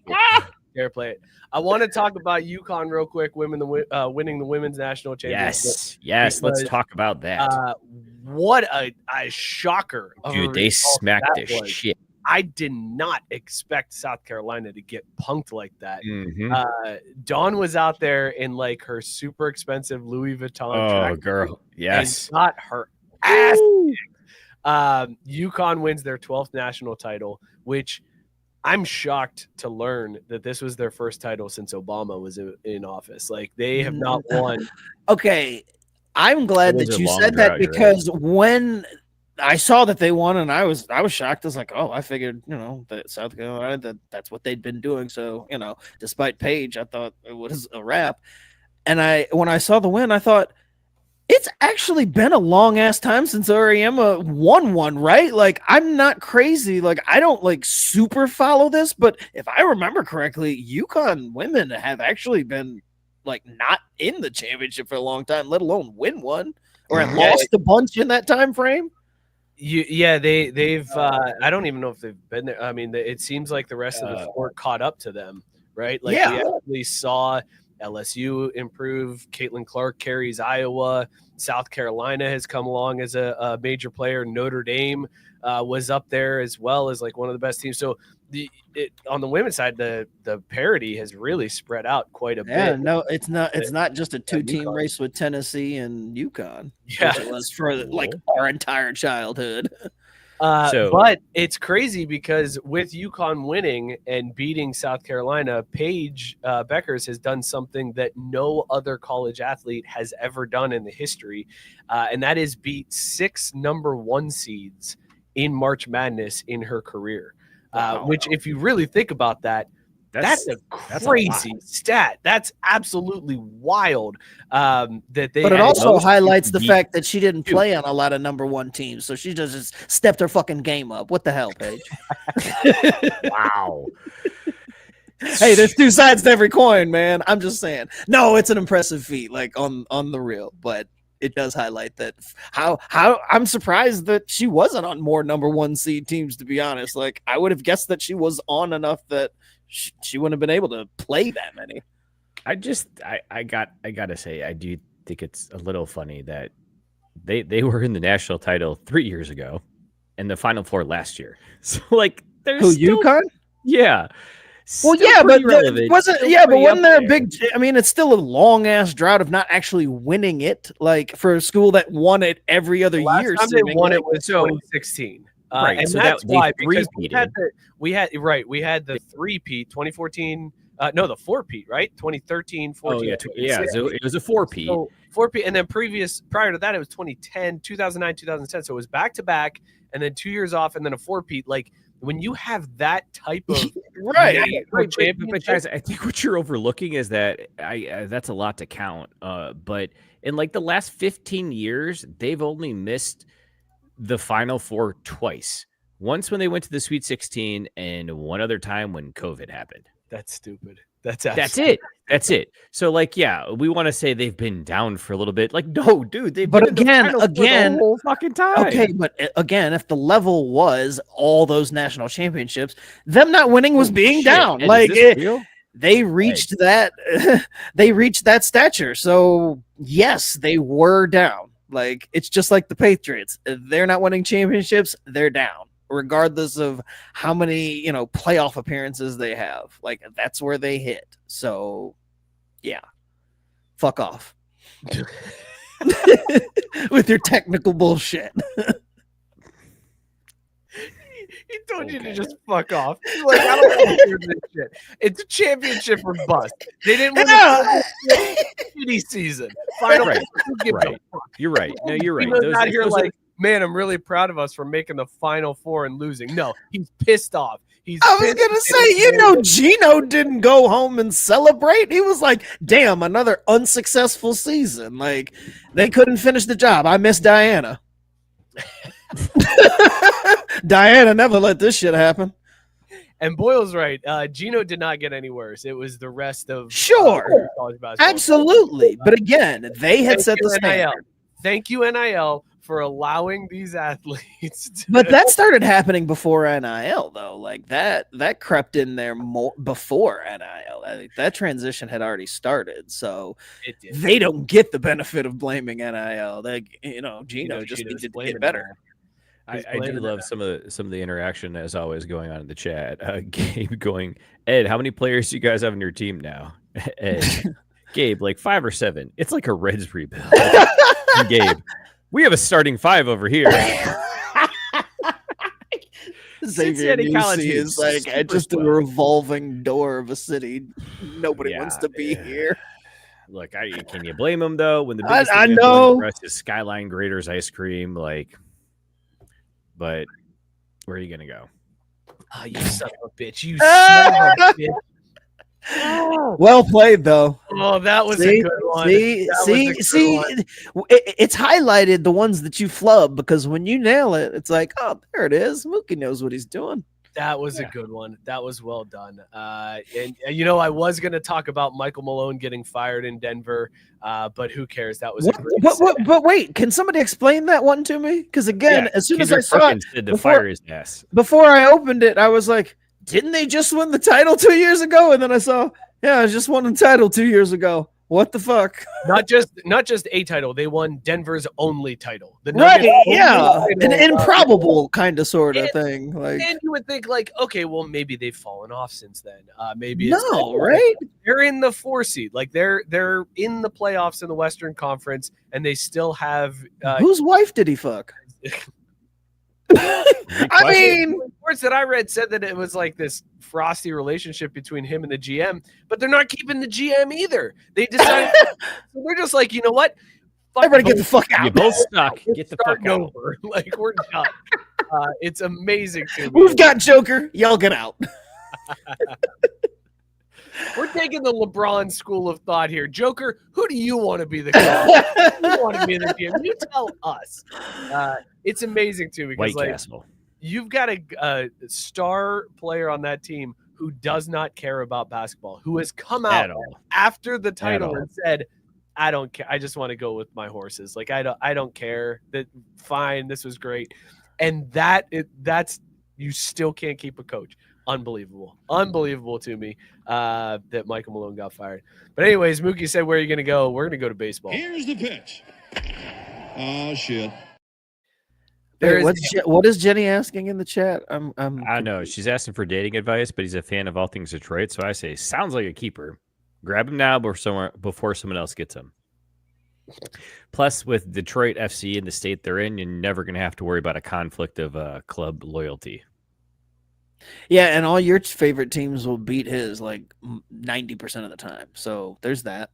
Dare play it. I want to talk about UConn real quick. Winning the women's national championship. Yes. Let's talk about that. What a shocker! Dude, they smacked the shit. I did not expect South Carolina to get punked like that. Mm-hmm. Dawn was out there in like her super expensive Louis Vuitton. Oh, girl, yes, and got her ass kicked. UConn wins their 12th national title, which I'm shocked to learn that this was their first title since Obama was in office. Like they have not won. Okay, I'm glad that you said that because when I saw that they won and I was shocked. I was like, oh, I figured, that South Carolina, that's what they'd been doing. So, despite Paige, I thought it was a wrap. And when I saw the win, I thought, it's actually been a long ass time since Oriema won one, right? Like, I'm not crazy. Like, I don't like super follow this, but if I remember correctly, UConn women have actually been like not in the championship for a long time, let alone win one or have lost a bunch in that time frame. They've. I don't even know if they've been there. I mean, it seems like the rest of the sport caught up to them, right? Like we actually saw LSU improve. Caitlin Clark carries Iowa. South Carolina has come along as a major player. Notre Dame was up there as well as like one of the best teams. So on the women's side, the parity has really spread out quite a bit. Yeah, no, it's not just a 2-team race with Tennessee and UConn. Yeah, it was for like our entire childhood. But it's crazy because with UConn winning and beating South Carolina, Paige Bueckers has done something that no other college athlete has ever done in the history, and that is beat 6 number 1 seeds in March Madness in her career. Which, if you really think about that, That's a crazy stat. That's absolutely wild. That they. But it also highlights the fact that she didn't play on a lot of number one teams, so she just stepped her fucking game up. What the hell, Paige? Wow. Hey, there's two sides to every coin, man. I'm just saying. No, it's an impressive feat, like on the real, but it does highlight that how I'm surprised that she wasn't on more number one seed teams, to be honest. Like, I would have guessed that she was on enough that she wouldn't have been able to play that many. I gotta say, I do think it's a little funny that they were in the national title 3 years ago and the Final Four last year. So like, there's still, UConn? Yeah. Well, yeah, but wasn't there a big? I mean, it's still a long ass drought of not actually winning it. Like, for a school that won it every other year. Last time they won it was 2016. Right, and so that's why, because we had the three-peat 2014. No, the four-peat, right? 2013, 14. Oh, yeah. So it was a four-peat. So four-peat, and then prior to that, it was 2010, 2009, 2010. So it was back-to-back, and then 2 years off, and then a four-peat. Like, when you have that type of right, but guys, I think what you're overlooking is that that's a lot to count. But in like the last 15 years, they've only missed the Final Four twice. Once when they went to the Sweet 16, and one other time when COVID happened. That's stupid. That's it. So like, yeah, we want to say they've been down for a little bit. Like, no, dude, they've been again, the whole fucking time. Okay, but again, if the level was all those national championships, them not winning was being down. And like they reached that they reached that stature. So yes, they were down. Like, it's just like the Patriots. If they're not winning championships, they're down, regardless of how many, playoff appearances they have. Like, that's where they hit. So, yeah. Fuck off. With your technical bullshit. He told you to just fuck off. He's like, I don't want to hear this shit. It's a championship or bust. They didn't win the shitty season. Final right. You're right. No, you're right. He's not here like, man, I'm really proud of us for making the Final Four and losing. No, he's pissed off. I was going to say, Gino didn't go home and celebrate. He was like, damn, another unsuccessful season. Like, they couldn't finish the job. I miss Diana. Diana never let this shit happen. And Boyle's right. Gino did not get any worse. It was the rest of absolutely. But again, they had set the standard. Thank you, NIL, for allowing these athletes. But that started happening before NIL, though. Like that crept in there more before NIL. I think that transition had already started, so they don't get the benefit of blaming NIL. Gino just needs to get better. I do love some of the interaction, as always, going on in the chat. Gabe going, Ed, how many players do you guys have on your team now? Ed, Gabe, like 5 or 7. It's like a Reds rebuild. And Gabe, we have a starting 5 over here. Cincinnati College is like just a revolving door of a city. Nobody wants to be here. Look, can you blame him though? When the biggest I know is Skyline Graders ice cream, like. But where are you going to go? Oh, you son of a bitch. You son of a bitch. Well played, though. Oh, that was a good one. It's highlighted the ones that you flub, because when you nail it, it's like, oh, there it is. Mookie knows what he's doing. That was a good one. That was well done. And I was going to talk about Michael Malone getting fired in Denver, but who cares? That was a great but wait, can somebody explain that one to me? Because again, as soon as I saw it, before I opened it, I was like, didn't they just win the title 2 years ago? And then I saw, I just won the title 2 years ago. What the fuck? Not just a title. They won Denver's only title. An improbable kind of sort of thing. Like, and you would think like, okay, well, maybe they've fallen off since then. Maybe right? They're in the 4 seed. Like they're in the playoffs in the Western Conference, and they still have. Whose wife did he fuck? I mean, reports that I read said that it was like this frosty relationship between him and the GM, but they're not keeping the GM either. They decided they're just like, you know what? Everybody get the fuck out. You both stuck. Get the fuck out. Over. Like, we're done. It's amazing. We've got Joker. Y'all get out. We're taking the LeBron school of thought here. Joker, who do you want to be the coach? Who do you want to be the GM? You tell us. It's amazing, too, because White Castle. You've got a star player on that team who does not care about basketball, who has come out after the title and said, I don't care. I just want to go with my horses. Like, I don't care. That fine. This was great. And that's you still can't keep a coach. Unbelievable to me that Michael Malone got fired. But anyways, Mookie said, where are you going to go? We're going to go to baseball. Here's the pitch. Oh, shit. What is Jenny asking in the chat? I don't know. She's asking for dating advice, but he's a fan of all things Detroit. So I say, sounds like a keeper. Grab him now before someone else gets him. Plus, with Detroit FC in the state they're in, you're never going to have to worry about a conflict of club loyalty. Yeah, and all your favorite teams will beat his like 90% of the time. So there's that.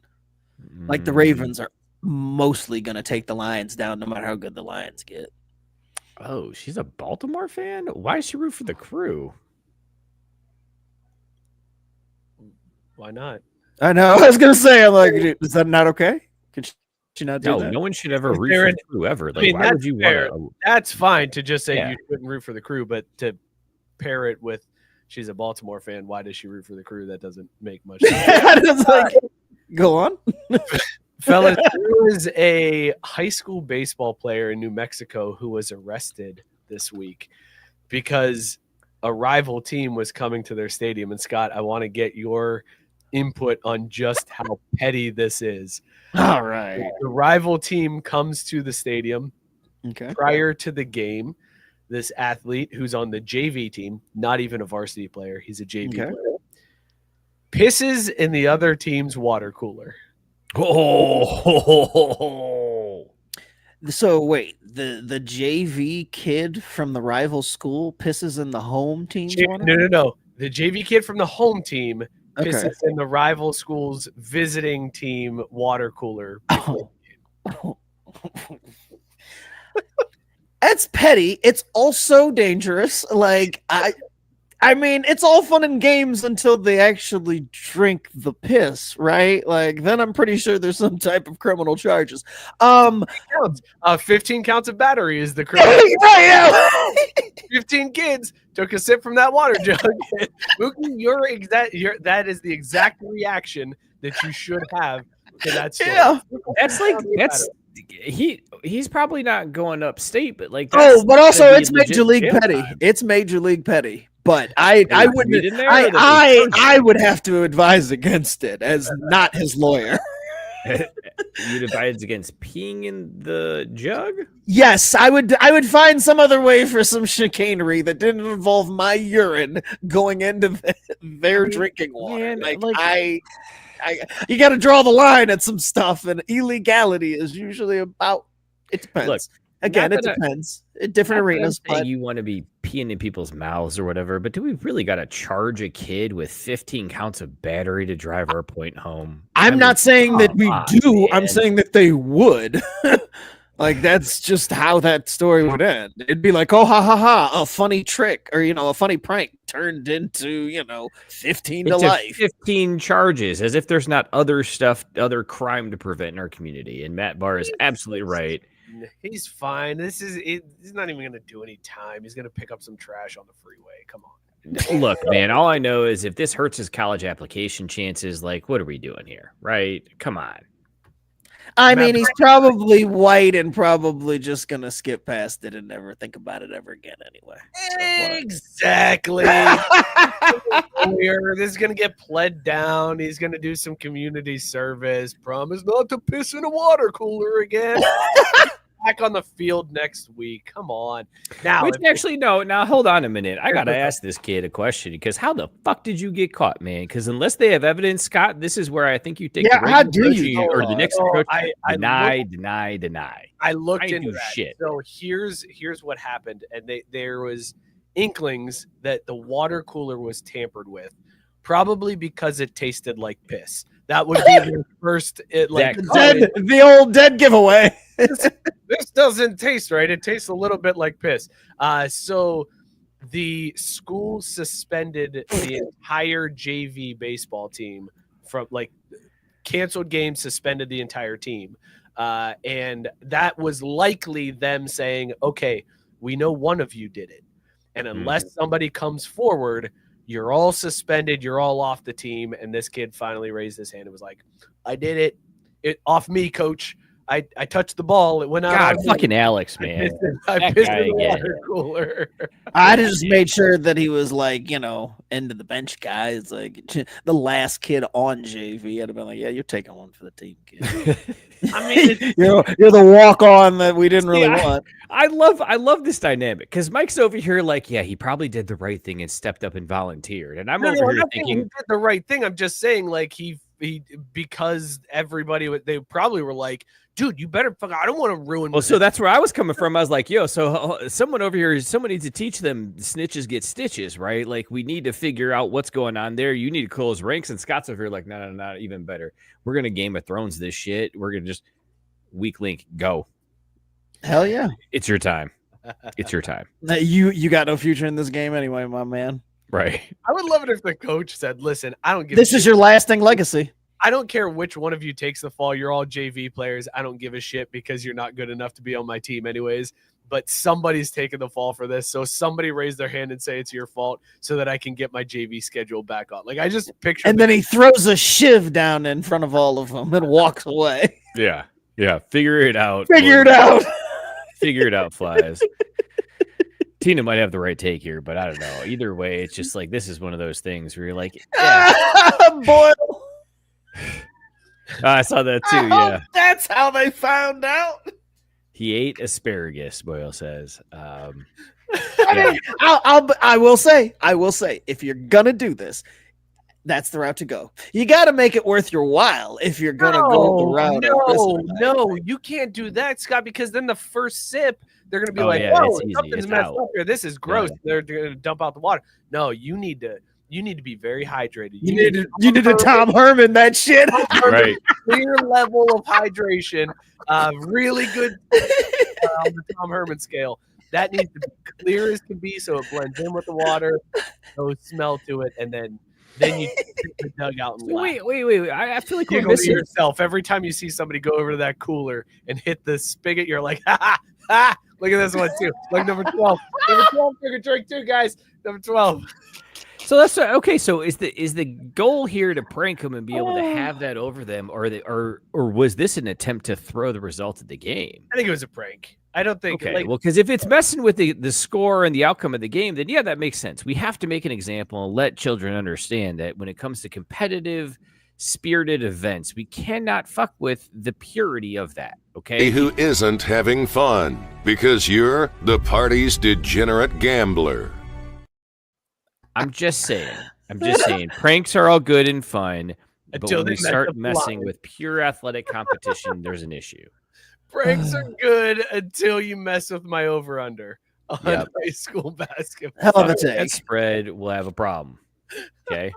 Like the Ravens are mostly going to take the Lions down no matter how good the Lions get. Oh, she's a Baltimore fan? Why does she root for the Crew? Why not? I know. I was going to say, I'm like, is that not okay? Could she not do that? No one should ever root for the Crew ever. Like, why would you want to? That's fine to just say you shouldn't root for the Crew, but to pair it with she's a Baltimore fan, why does she root for the Crew? That doesn't make much sense. Go on. Fellas, there was a high school baseball player in New Mexico who was arrested this week because a rival team was coming to their stadium. And Scott, I want to get your input on just how petty this is. All right. The rival team comes to the stadium prior to the game. This athlete who's on the JV team, not even a varsity player, he's a JV player, pisses in the other team's water cooler. Oh, so wait, the JV kid from the rival school pisses in the home team's water? No. The JV kid from the home team pisses in the rival school's visiting team water cooler. That's petty. It's also dangerous. Like I mean, it's all fun and games until they actually drink the piss, right? Like, then I'm pretty sure there's some type of criminal charges. 15 counts of battery is the criminal. 15 kids took a sip from that water jug. Mookie, that is the exact reaction that you should have to that story. Yeah, that's he's probably not going upstate, but like but also it's Major League Petty. It's Major League Petty. But I would have to advise against it as not his lawyer. You'd advise against peeing in the jug? Yes, I would find some other way for some chicanery that didn't involve my urine going into their drinking water. Man, you got to draw the line at some stuff, and illegality is usually about. It depends. Look, again, it depends. Different arenas. But you want to be peeing in people's mouths or whatever, but do we really got to charge a kid with 15 counts of battery to drive our point home? I'm not saying that we do. Man. I'm saying that they would. Like, that's just how that story would end. It'd be like, oh, ha, ha, ha, a funny trick or, a funny prank turned into, 15 to life. 15 charges, as if there's not other crime to prevent in our community. And Matt Barr is absolutely right. He's fine. He's not even going to do any time. He's going to pick up some trash on the freeway. Come on. Look, man, all I know is if this hurts his college application chances, like, what are we doing here? Right? Come on. I mean, he's probably white and probably just going to skip past it and never think about it ever again anyway. Exactly. This is going to get pled down. He's going to do some community service. Promise not to piss in a water cooler again. Back on the field next week. Come on. Now, Now, hold on a minute. I got to ask this kid a question because how the fuck did you get caught, man? Because unless they have evidence, Scott, this is where I think you take how do you? Or the next approach. Deny. I looked into that. Shit. So here's what happened. And there was inklings that the water cooler was tampered with, probably because it tasted like piss. That would be the first. The old dead giveaway. This doesn't taste right. It tastes a little bit like piss. So the school suspended the entire JV baseball team from canceled games, suspended the entire team. And that was likely them saying, okay, we know one of you did it. And unless somebody comes forward, you're all suspended. You're all off the team. And this kid finally raised his hand and was like, I did it. It off me, coach. I touched the ball. It went out. God, fucking Alex, man. I pissed in the water cooler. I just made sure that he was end of the bench guy. It's like the last kid on JV. I'd have been like, yeah, you're taking one for the team, kid. I mean, you're the walk on that we didn't really want. I love this dynamic because Mike's over here yeah, he probably did the right thing and stepped up and volunteered. And I'm over here thinking he did the right thing. I'm just saying he because everybody they probably were like, dude, you better I don't want to ruin. Well, so that's where I was coming from. I was like, yo, so someone over here, someone needs to teach them snitches get stitches, right? Like we need to figure out what's going on there. You need to close ranks. And Scott's over here like, no, even better. We're going to Game of Thrones this shit. We're going to just weak link, go. Hell yeah. It's your time. It's your time. You got no future in this game anyway, my man. Right. I would love it if the coach said, listen, I don't give this is your lasting legacy. I don't care which one of you takes the fall. You're all JV players. I don't give a shit because you're not good enough to be on my team anyways. But somebody's taking the fall for this. So somebody raise their hand and say it's your fault so that I can get my JV schedule back on. I just picture. And then he throws a shiv down in front of all of them and walks away. Yeah. Yeah. Figure it out. Figure it out. Figure it out, Flies. Tina might have the right take here, but I don't know. Either way, it's just this is one of those things where you're like, yeah. Boyle. I saw that too. Yeah, that's how they found out. He ate asparagus. Boyle says. I mean, I will say, if you're gonna do this, that's the route to go. You got to make it worth your while if you're gonna go the route. No, you can't do that, Scott, because then the first sip, they're gonna be something's messed up here. This is gross. Yeah. They're gonna dump out the water. No, you need to be very hydrated. You need to Tom Herman that shit. Right. Clear level of hydration. Really good on the Tom Herman scale. That needs to be clear as can be so it blends in with the water. No smell to it, and then you take the dugout and wait. I feel like you're we're missing yourself every time you see somebody go over to that cooler and hit the spigot. You're like, ha. Look at this one too. Like number 12. Number 12 took a drink too, guys. Number 12. So that's okay. So is the goal here to prank them and be able to have that over them, or was this an attempt to throw the result of the game? I think it was a prank. I don't think. Okay, well, because if it's messing with the score and the outcome of the game, then yeah, that makes sense. We have to make an example and let children understand that when it comes to competitive, spirited events, we cannot fuck with the purity of that. Okay, who isn't having fun because you're the party's degenerate gambler. I'm just saying. Pranks are all good and fun, but when we start messing with pure athletic competition, there's an issue. Pranks are good until you mess with my over-under on high school basketball. Hell of a take. That spread will have a problem. Okay.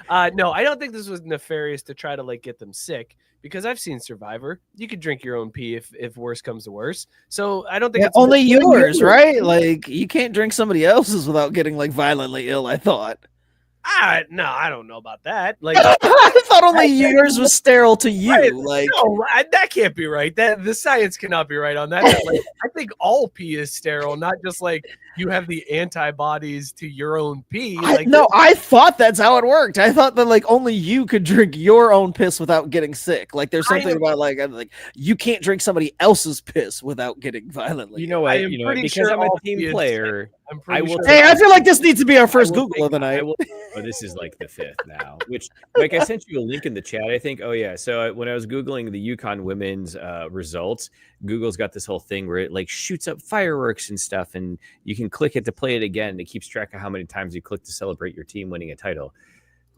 No, I don't think this was nefarious to try to get them sick, because I've seen Survivor. You could drink your own pee if worse comes to worse. So I don't think it's only yours, right? You can't drink somebody else's without getting violently ill, I thought. No, I don't know about that. I thought only yours was sterile to you. No, that can't be right. That the science cannot be right on that. I think all pee is sterile, not just you have the antibodies to your own pee. No, I thought that's how it worked. I thought that only you could drink your own piss without getting sick. There's something about you can't drink somebody else's piss without getting violently. You know what? Because I'm a team player. Hey, I feel like this needs to be our first Google of the night. This is the fifth now. Which, I sent you a link in the chat, I think. Oh yeah. So when I was Googling the UConn women's results, Google's got this whole thing where it shoots up fireworks and stuff, and you can click it to play it again. And it keeps track of how many times you click to celebrate your team winning a title.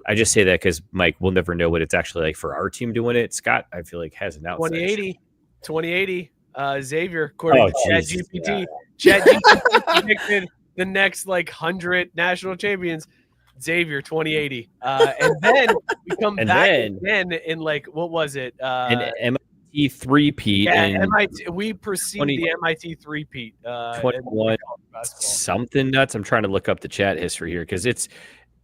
I just say that because Mike, we'll never know what it's actually like for our team doing it. Scott, I feel has an outside. 2080. Xavier, according to ChatGPT. ChatGPT predicted the next 100 national champions. Xavier 2080, and then we come back again in what was it? And MIT three-peat. Yeah, in MIT. We precede the MIT three-peat. 21 something nuts. I'm trying to look up the chat history here because it's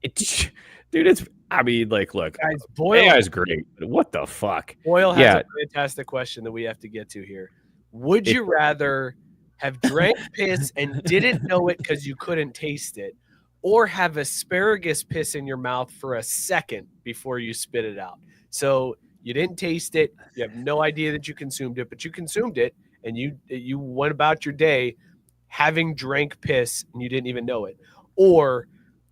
dude. It's I mean, like, look, guys, Boyle AI is great, but what the fuck? Boyle has a fantastic question that we have to get to here. Would you rather have drank piss and didn't know it because you couldn't taste it, or have asparagus piss in your mouth for a second before you spit it out? So you didn't taste it, you have no idea that you consumed it, but you consumed it, and you went about your day having drank piss and you didn't even know it. Or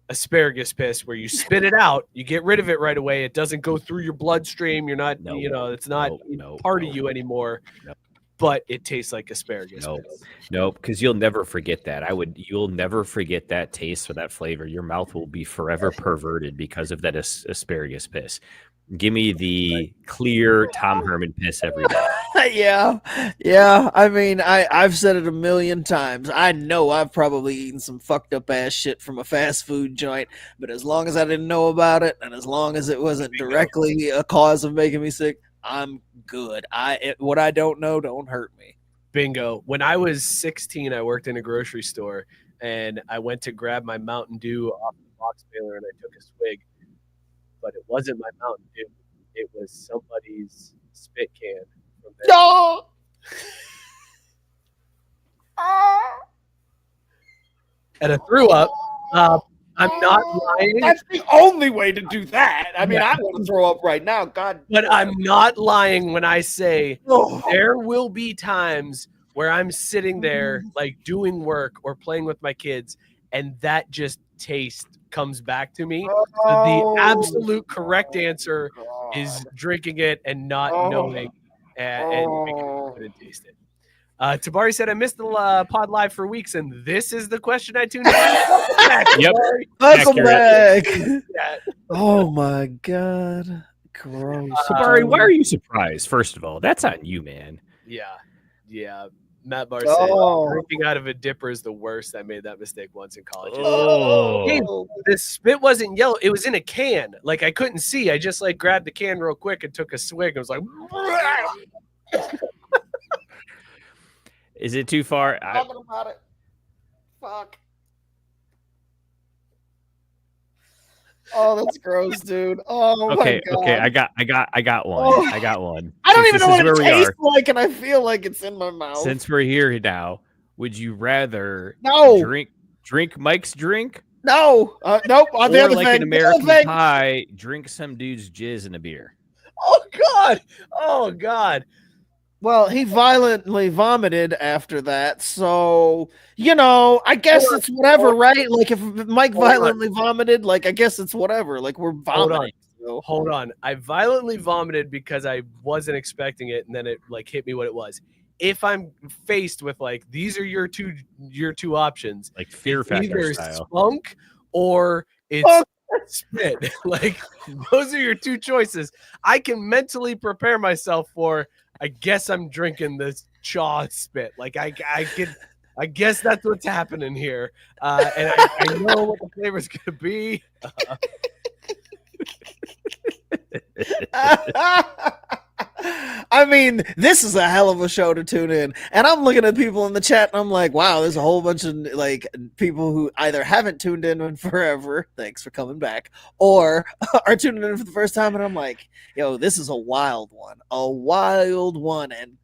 asparagus piss, where you spit it out, you get rid of it right away, it doesn't go through your bloodstream, you're not it's not part of you anymore. But it tastes like asparagus. Nope, because you'll never forget that. You'll never forget that taste or that flavor. Your mouth will be forever perverted because of that asparagus piss. Give me the clear Tom Herman piss every day. Yeah. I mean, I've said it a million times. I know I've probably eaten some fucked up ass shit from a fast food joint, but as long as I didn't know about it, and as long as it wasn't directly a cause of making me sick, I'm good. What I don't know don't hurt me. Bingo. When I was 16, I worked in a grocery store, and I went to grab my Mountain Dew off the box baler, and I took a swig. But it wasn't my Mountain Dew. It was somebody's spit can. From there. No. And I threw up. I'm not lying. That's the only way to do that. I mean, I want to throw up right now. God. But I'm not lying when I say there will be times where I'm sitting there like doing work or playing with my kids, and that just taste comes back to me. So the absolute correct answer is drinking it and not knowing and I couldn't taste it. Tabari said, I missed the pod live for weeks, and this is the question I tuned in. Yep. Welcome back. Oh my God. Gross. Tabari, why are you surprised? First of all, that's on you, man. Yeah. Matt Barr said, drinking out of a dipper is the worst. I made that mistake once in college. Hey, the spit wasn't yellow. It was in a can. Like, I couldn't see. I just, like, grabbed the can real quick and took a swig. I was like, is it too far? Talking about it. Fuck. Oh, that's gross, dude. Oh okay, my God. Okay, I got one. I got one. I don't even know what it tastes like, and I feel like it's in my mouth. Since we're here now, would you rather drink Mike's drink? No. Nope. On the or other like thing. an American Pie, drink some dude's jizz in a beer? Oh God. Well, he violently vomited after that, so I guess it's whatever, right? Like if Mike violently vomited, like I guess it's whatever. Like we're vomiting. Hold on. I violently vomited because I wasn't expecting it, and then it like hit me what it was. If I'm faced with like these are your two options, like Fear Factor either style, spunk or it's spit. Like those are your two choices. I can mentally prepare myself for. I guess I'm drinking this chaw spit. Like I guess that's what's happening here. And I know what the flavor's gonna be. I mean, this is a hell of a show to tune in. And I'm looking at people in the chat and I'm like, wow, there's a whole bunch of like people who either haven't tuned in forever, thanks for coming back, or are tuning in for the first time. And I'm like, yo, this is a wild one. And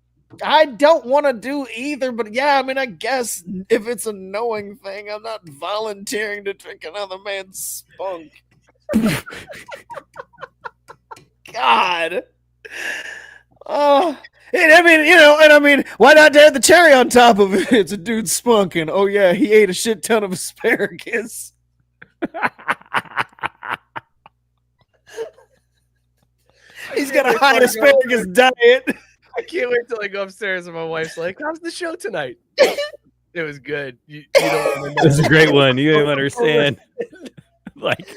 I don't want to do either, but yeah, I mean, I guess if it's a knowing thing, I'm not volunteering to drink another man's spunk. God. Oh, and I mean, why not add the cherry on top of it? It's a dude spunk, and oh yeah, he ate a shit ton of asparagus. He's got a high asparagus diet. I can't wait till I go upstairs and my wife's like, "How's the show tonight?" It was good. You don't want to know. This is a great one. You don't understand. Like,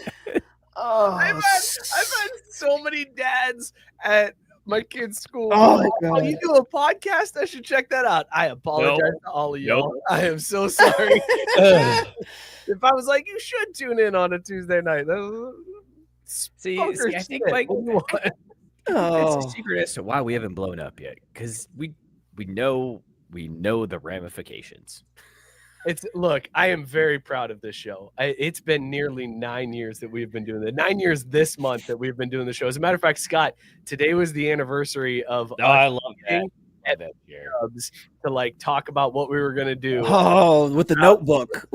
I've had so many dads at my kid's school. Oh, God. You do a podcast? I should check that out. I apologize to all of y'all. I am so sorry. If I was like, you should tune in on a Tuesday night. See, I think Mike. It's a secret as to why we haven't blown up yet, because we know the ramifications. Look, I am very proud of this show. It's been nearly 9 years that we've been doing it. 9 years this month that we've been doing the show. As a matter of fact, Scott, today was the anniversary of I love that. To like talk about what we were gonna do. Oh, with the notebook,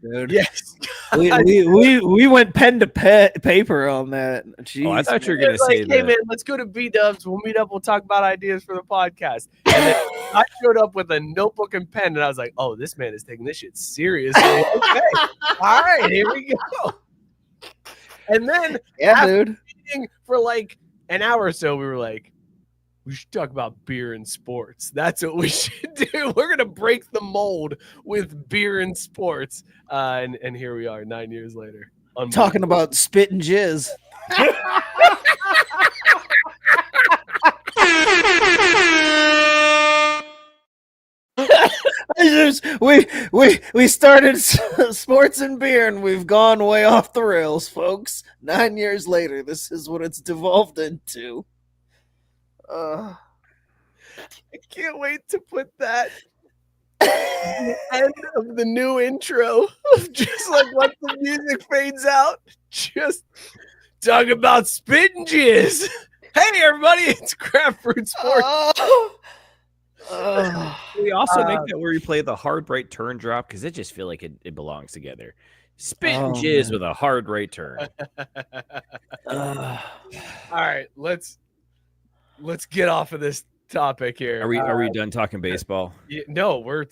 dude. Yes, we went pen to paper on that. Jeez, I thought you were gonna say, "Hey man, let's go to B-Dubs. We'll meet up. We'll talk about ideas for the podcast." And then I showed up with a notebook and pen, and I was like, "Oh, this man is taking this shit seriously." Okay, all right, here we go. And then, dude, for like an hour or so, we were like, we should talk about beer and sports. That's what we should do. We're going to break the mold with beer and sports. And here we are 9 years later. Talking about spit and jizz. we started sports and beer, and we've gone way off the rails, folks. 9 years later, this is what it's devolved into. I can't wait to put that at the end of the new intro of just like once the music fades out, just talk about spit and jizz. Hey everybody, it's Craft Fruit Sports. We also make that where we play the hard right turn drop, because it just feel like it belongs together. Spit and jizz with a hard right turn. All right, let's get off of this topic here. Are we done talking baseball? No,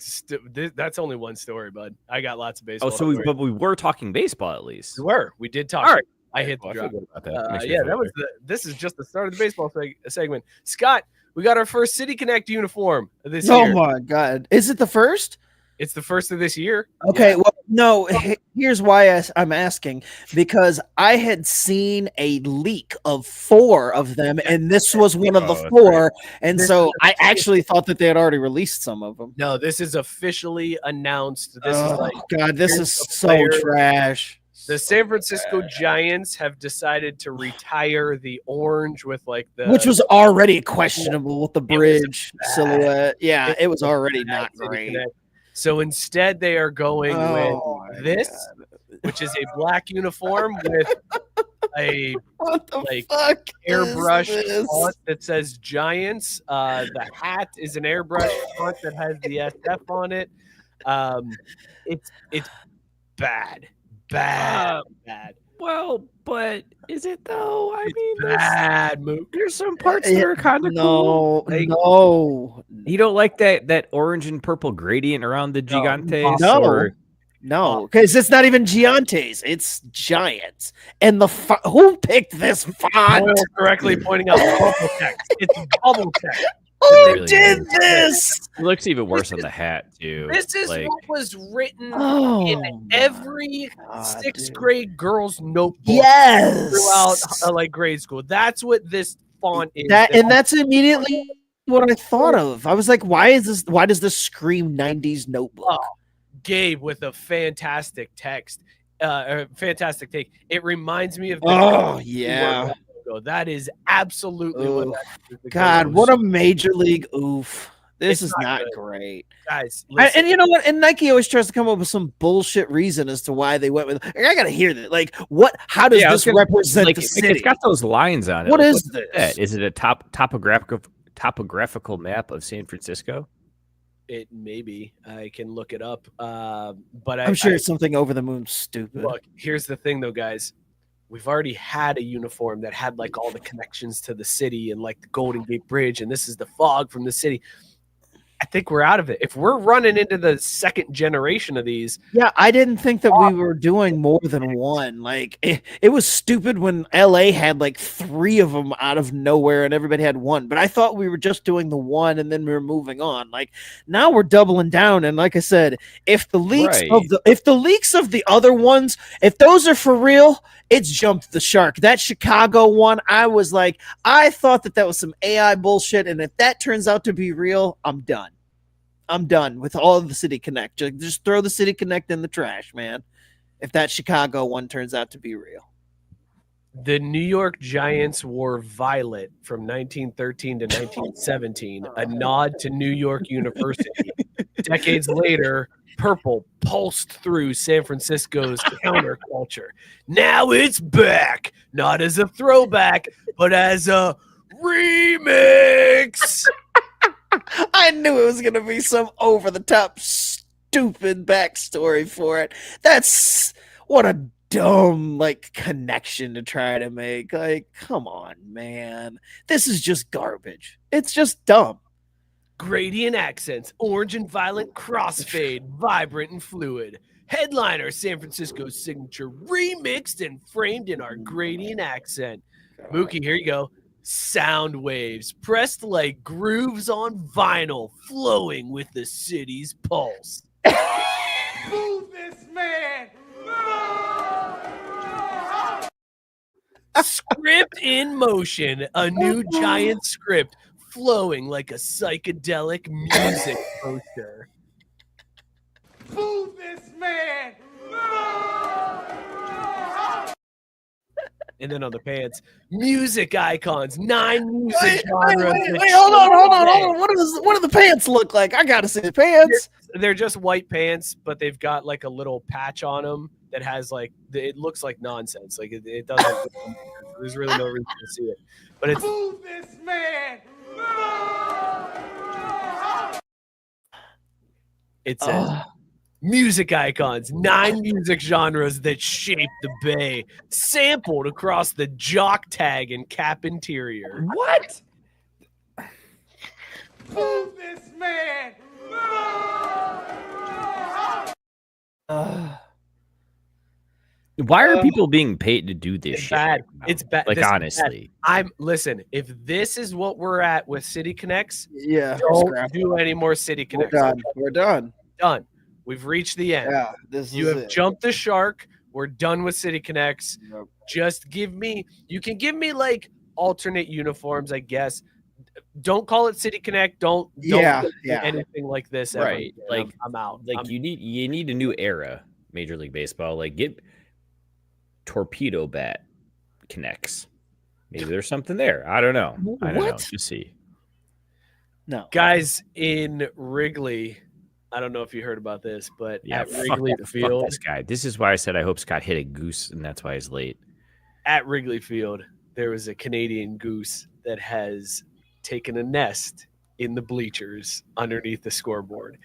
that's only one story, bud. I got lots of baseball. But we were talking baseball at least. We did talk. All right. I hit the drop. About that. This is just the start of the baseball segment. Scott, we got our first City Connect uniform this year. Oh my God. Is it the first? It's the first of this year. Okay, well, no, here's why I'm asking. Because I had seen a leak of 4 of them, and this was one of the 4. And so I actually thought that they had already released some of them. No, this is officially announced. This is so trash. The San Francisco Giants have decided to retire the orange with which was already questionable with the bridge silhouette. Yeah, it was already not great. So instead, they are going with this, which is a black uniform with a airbrush font that says Giants. The hat is an airbrush font that has the SF on it. It's bad. Well, but is it though? I mean, bad move. There's some parts that are kind of cool. No. You don't like that orange and purple gradient around the Gigantes? No, because it's not even Giantes, it's Giants. And who picked this font? Correctly pointing out bubble text. It's bubble text. Who did this? It looks even worse on the hat too. This is what was written in every sixth grade girl's notebook. Yes, throughout grade school. That's what this font is. That's immediately what I thought of. I was like, why does this scream 90s notebook? Gabe with a fantastic text, fantastic take. It reminds me of the that is absolutely what that is. God, what a major league oof. This is not great. Guys, and you know what? And Nike always tries to come up with some bullshit reason as to why they went with I gotta hear that. Like, how does this represent the city? It's got those lines on it. What is this? Is it a topographical map of San Francisco? It may be. I can look it up. But I'm sure it's something over the moon stupid. Look, here's the thing though, guys. We've already had a uniform that had all the connections to the city and the Golden Gate Bridge, and this is the fog from the city. I think we're out of it. If we're running into the second generation of these. Yeah, I didn't think that we were doing more than one. It was stupid when LA had 3 of them out of nowhere and everybody had one. But I thought we were just doing the one and then we were moving on. Now we're doubling down. And like I said, if the leaks of the other ones, if those are for real, it's jumped the shark. That Chicago one, I was I thought that was some AI bullshit. And if that turns out to be real, I'm done. I'm done with all of the City Connect. Just throw the City Connect in the trash, man. If that Chicago one turns out to be real. The New York Giants wore violet from 1913 to 1917, a nod to New York University. Decades later, purple pulsed through San Francisco's counterculture. Now it's back, not as a throwback, but as a remix. I knew it was going to be some over-the-top, stupid backstory for it. That's what a dumb connection to try to make. Come on, man. This is just garbage. It's just dumb. Gradient accents, orange and violet crossfade, vibrant and fluid. Headliner, San Francisco's signature, remixed and framed in our gradient accent. Mookie, here you go. Sound waves, pressed like grooves on vinyl, flowing with the city's pulse. Move this man! Script in motion, a new giant script, flowing like a psychedelic music poster. Move this man! And then on the pants, music icons, 9 music genres. Wait, hold on. What do the pants look like? I gotta see the pants. They're just white pants, but they've got like a little patch on them that has it looks like nonsense. Like it doesn't. There's really no reason to see it. But it's Move this man! it says music icons, 9 music genres that shape the Bay, sampled across the jock tag and cap interior. What? Move this man! Why are people being paid to do this It's shit? bad. right now? It's bad. Like, This is honestly. bad. Listen, if this is what we're at with City Connects, Yeah, don't do any more City we're Connects. done. Done. We've reached the end. Yeah, this You is have it. jumped the shark. We're done with City Connects. Nope. Just you can give me alternate uniforms, I guess. Don't call it City Connect. Don't do anything like this ever Right. again. I'm out. You need a new era, Major League Baseball. Get torpedo bat connects. Maybe there's something there. I don't know. I don't know. Just see. No. Guys in Wrigley, I don't know if you heard about this, but at Wrigley Field, fuck this guy. This is why I said I hope Scott hit a goose, and that's why he's late. at Wrigley Field, there was a Canadian goose that has taken a nest in the bleachers underneath the scoreboard.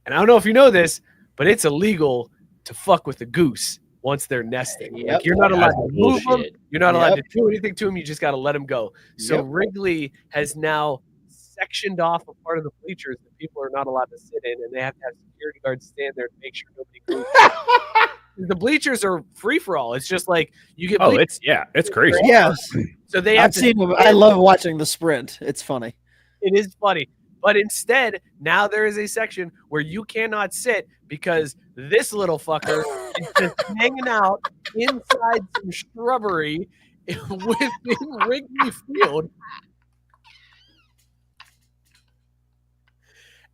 And I don't know if you know this, but it's illegal to fuck with a goose once they're nesting. Yep. You're not allowed to move them. Bullshit. You're not allowed to do anything to them. You just got to let them go. So Yep. Wrigley has now sectioned off a part of the bleachers that people are not allowed to sit in, and they have to have security guards stand there to make sure nobody goes. The bleachers are free for all. It's just like you get. Oh, it's crazy. Yes. So they have I've seen them. I love watching the sprint. It's funny. It is funny. But instead, now there is a section where you cannot sit because this little fucker is just hanging out inside some shrubbery within Wrigley Field.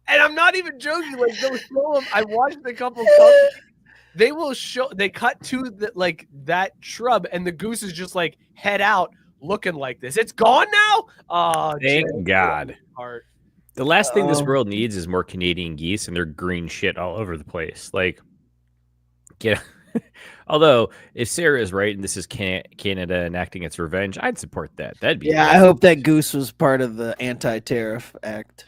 And I'm not even joking. Like, they'll show them. I watched a couple companies. They will show. They cut to that shrub, and the goose is just like head out, looking like this. It's gone now. Oh, Thank God. Heart. The last thing this world needs is more Canadian geese and their green shit all over the place. Like, although if Sarah is right and this is Canada enacting its revenge, I'd support that. That'd be Yeah, great. I hope that goose was part of the anti-tariff act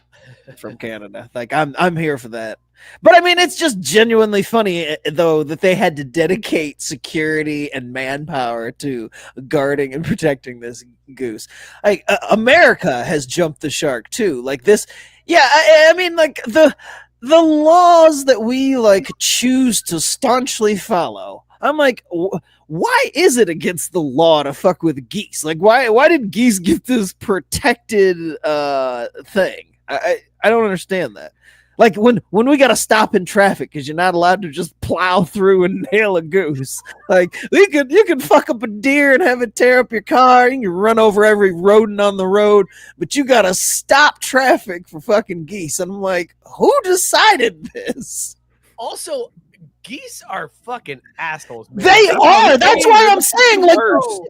from Canada. Like, I'm here for that. But I mean, it's just genuinely funny, though, that they had to dedicate security and manpower to guarding and protecting this goose. Like, America has jumped the shark too. Like this, yeah. I mean, like the laws that we choose to staunchly follow. I'm like, why is it against the law to fuck with geese? Like, why did geese get this protected thing? I don't understand that. Like when we got to stop in traffic because you're not allowed to just plow through and nail a goose. Like you can fuck up a deer and have it tear up your car. You can run over every rodent on the road, but you got to stop traffic for fucking geese. And I'm like, who decided this? Also, Geese are fucking assholes, man. They are. That's why I'm saying, like,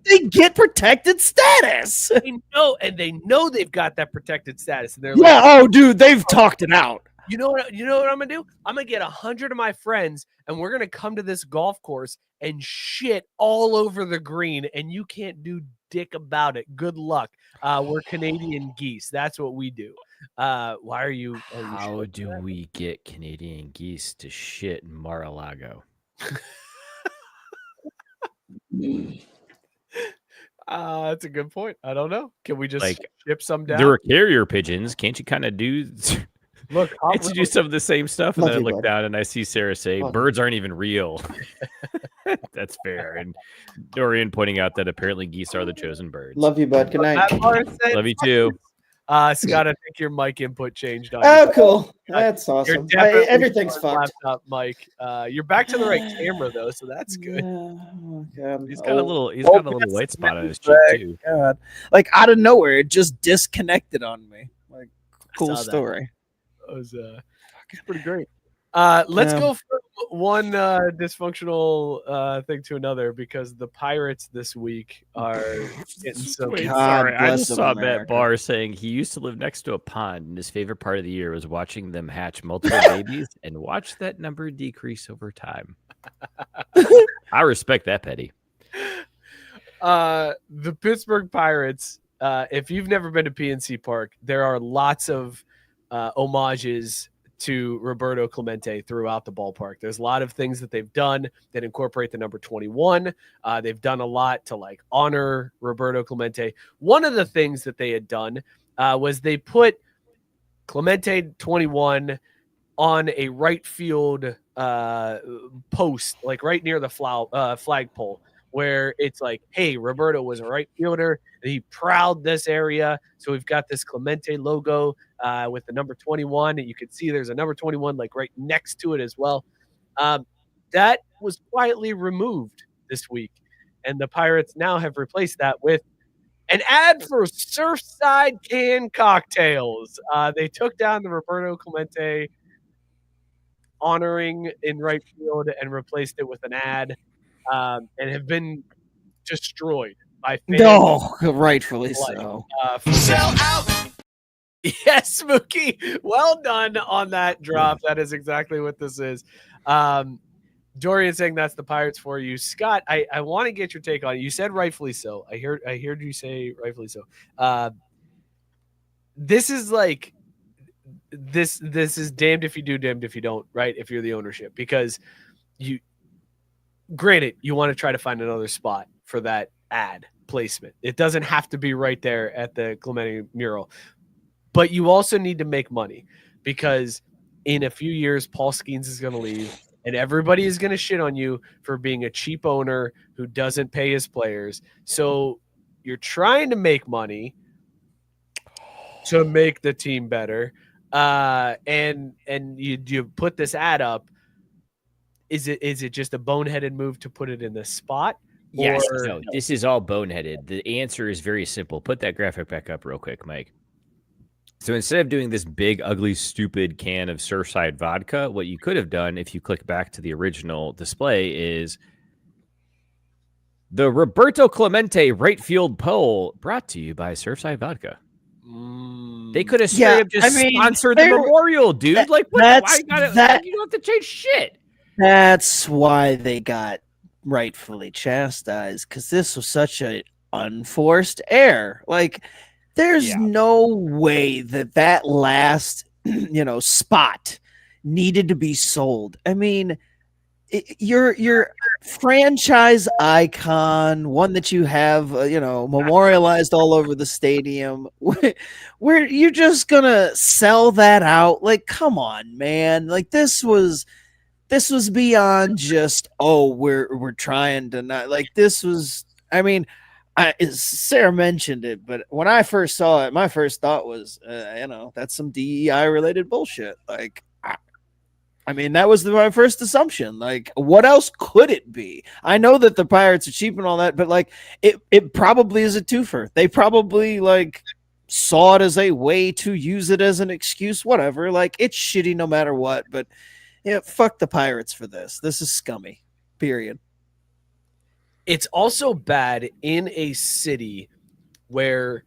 they get protected status. They know, and they know they've got that protected status. And they're Yeah. Oh, dude, they've talked it out. You know what I'm gonna do? I'm gonna get 100 of my friends, and we're gonna come to this golf course and shit all over the green, and you can't do dick about it. Good luck. We're Canadian Geese. That's what we do. Why are you? How do we get Canadian Geese to shit in Mar-a-Lago? That's a good point. I don't know. Can we just ship some down? There are carrier pigeons. Can't you kind of do? Look, can't you do some of the same stuff? And then I look down and I see Sarah say, "Birds aren't even real." That's fair. And Dorian pointing out that apparently geese are the chosen birds. Love you, bud. Good night. Love you too. Scott, I think your mic input changed. Oh, cool. That's awesome. Everything's fucked. Laptop mic. You're back to the right camera though, so that's good. He's got a little white spot on his cheek too. God. Like out of nowhere, it just disconnected on me. Like cool story. That was pretty great. Let's go from one dysfunctional thing to another because the Pirates this week are getting so. Sorry, I just saw Matt Barr saying he used to live next to a pond, and his favorite part of the year was watching them hatch multiple babies and watch that number decrease over time. I respect that, Petty. The Pittsburgh Pirates. If you've never been to PNC Park, there are lots of homages to Roberto Clemente throughout the ballpark. There's a lot of things that they've done that incorporate the number 21. They've done a lot to like honor Roberto Clemente. One of the things that they had done was they put Clemente 21 on a right field post, like right near the flagpole, where it's like, hey, Roberto was a right fielder. He prowled this area. So we've got this Clemente logo with the number 21. And you can see there's a number 21 like right next to it as well. That was quietly removed this week. And the Pirates now have replaced that with an ad for Surfside canned cocktails. They took down the Roberto Clemente honoring in right field and replaced it with an ad. And have been destroyed by fans. No, rightfully so. Sell out. Yes, Smokey. Well done on that drop. That is exactly what this is. Dorian saying that's the Pirates for you. Scott, I want to get your take on it. You said rightfully so. I heard you say rightfully so. This is like this is damned if you do, damned if you don't, right? If you're the ownership, because granted, you want to try to find another spot for that ad placement. It doesn't have to be right there at the Clemente mural, but you also need to make money because in a few years, Paul Skeens is going to leave and everybody is going to shit on you for being a cheap owner who doesn't pay his players. So you're trying to make money to make the team better. And you put this ad up. Is it just a boneheaded move to put it in this spot? Yes, no, this is all boneheaded. The answer is very simple. Put that graphic back up real quick, Mike. So instead of doing this big, ugly, stupid can of Surfside vodka, what you could have done if you click back to the original display is the Roberto Clemente right field poll brought to you by Surfside Vodka. They could have straight up just sponsored the memorial, dude. You don't have to change shit. That's why they got rightfully chastised, because this was such an unforced error. Like, there's no way that last, spot needed to be sold. I mean, your franchise icon, one that you have, memorialized all over the stadium, where you're just gonna sell that out. Like, come on, man. Like, this was beyond just, we're trying to not, like, this was, I mean, Sarah mentioned it, but when I first saw it, my first thought was, that's some DEI related bullshit. Like, I mean, that was my first assumption. Like, what else could it be? I know that the Pirates are cheap and all that, but like, it probably is a twofer. They probably like saw it as a way to use it as an excuse, whatever. Like, it's shitty no matter what, but Yeah, fuck the Pirates for this. This is scummy. Period. It's also bad in a city where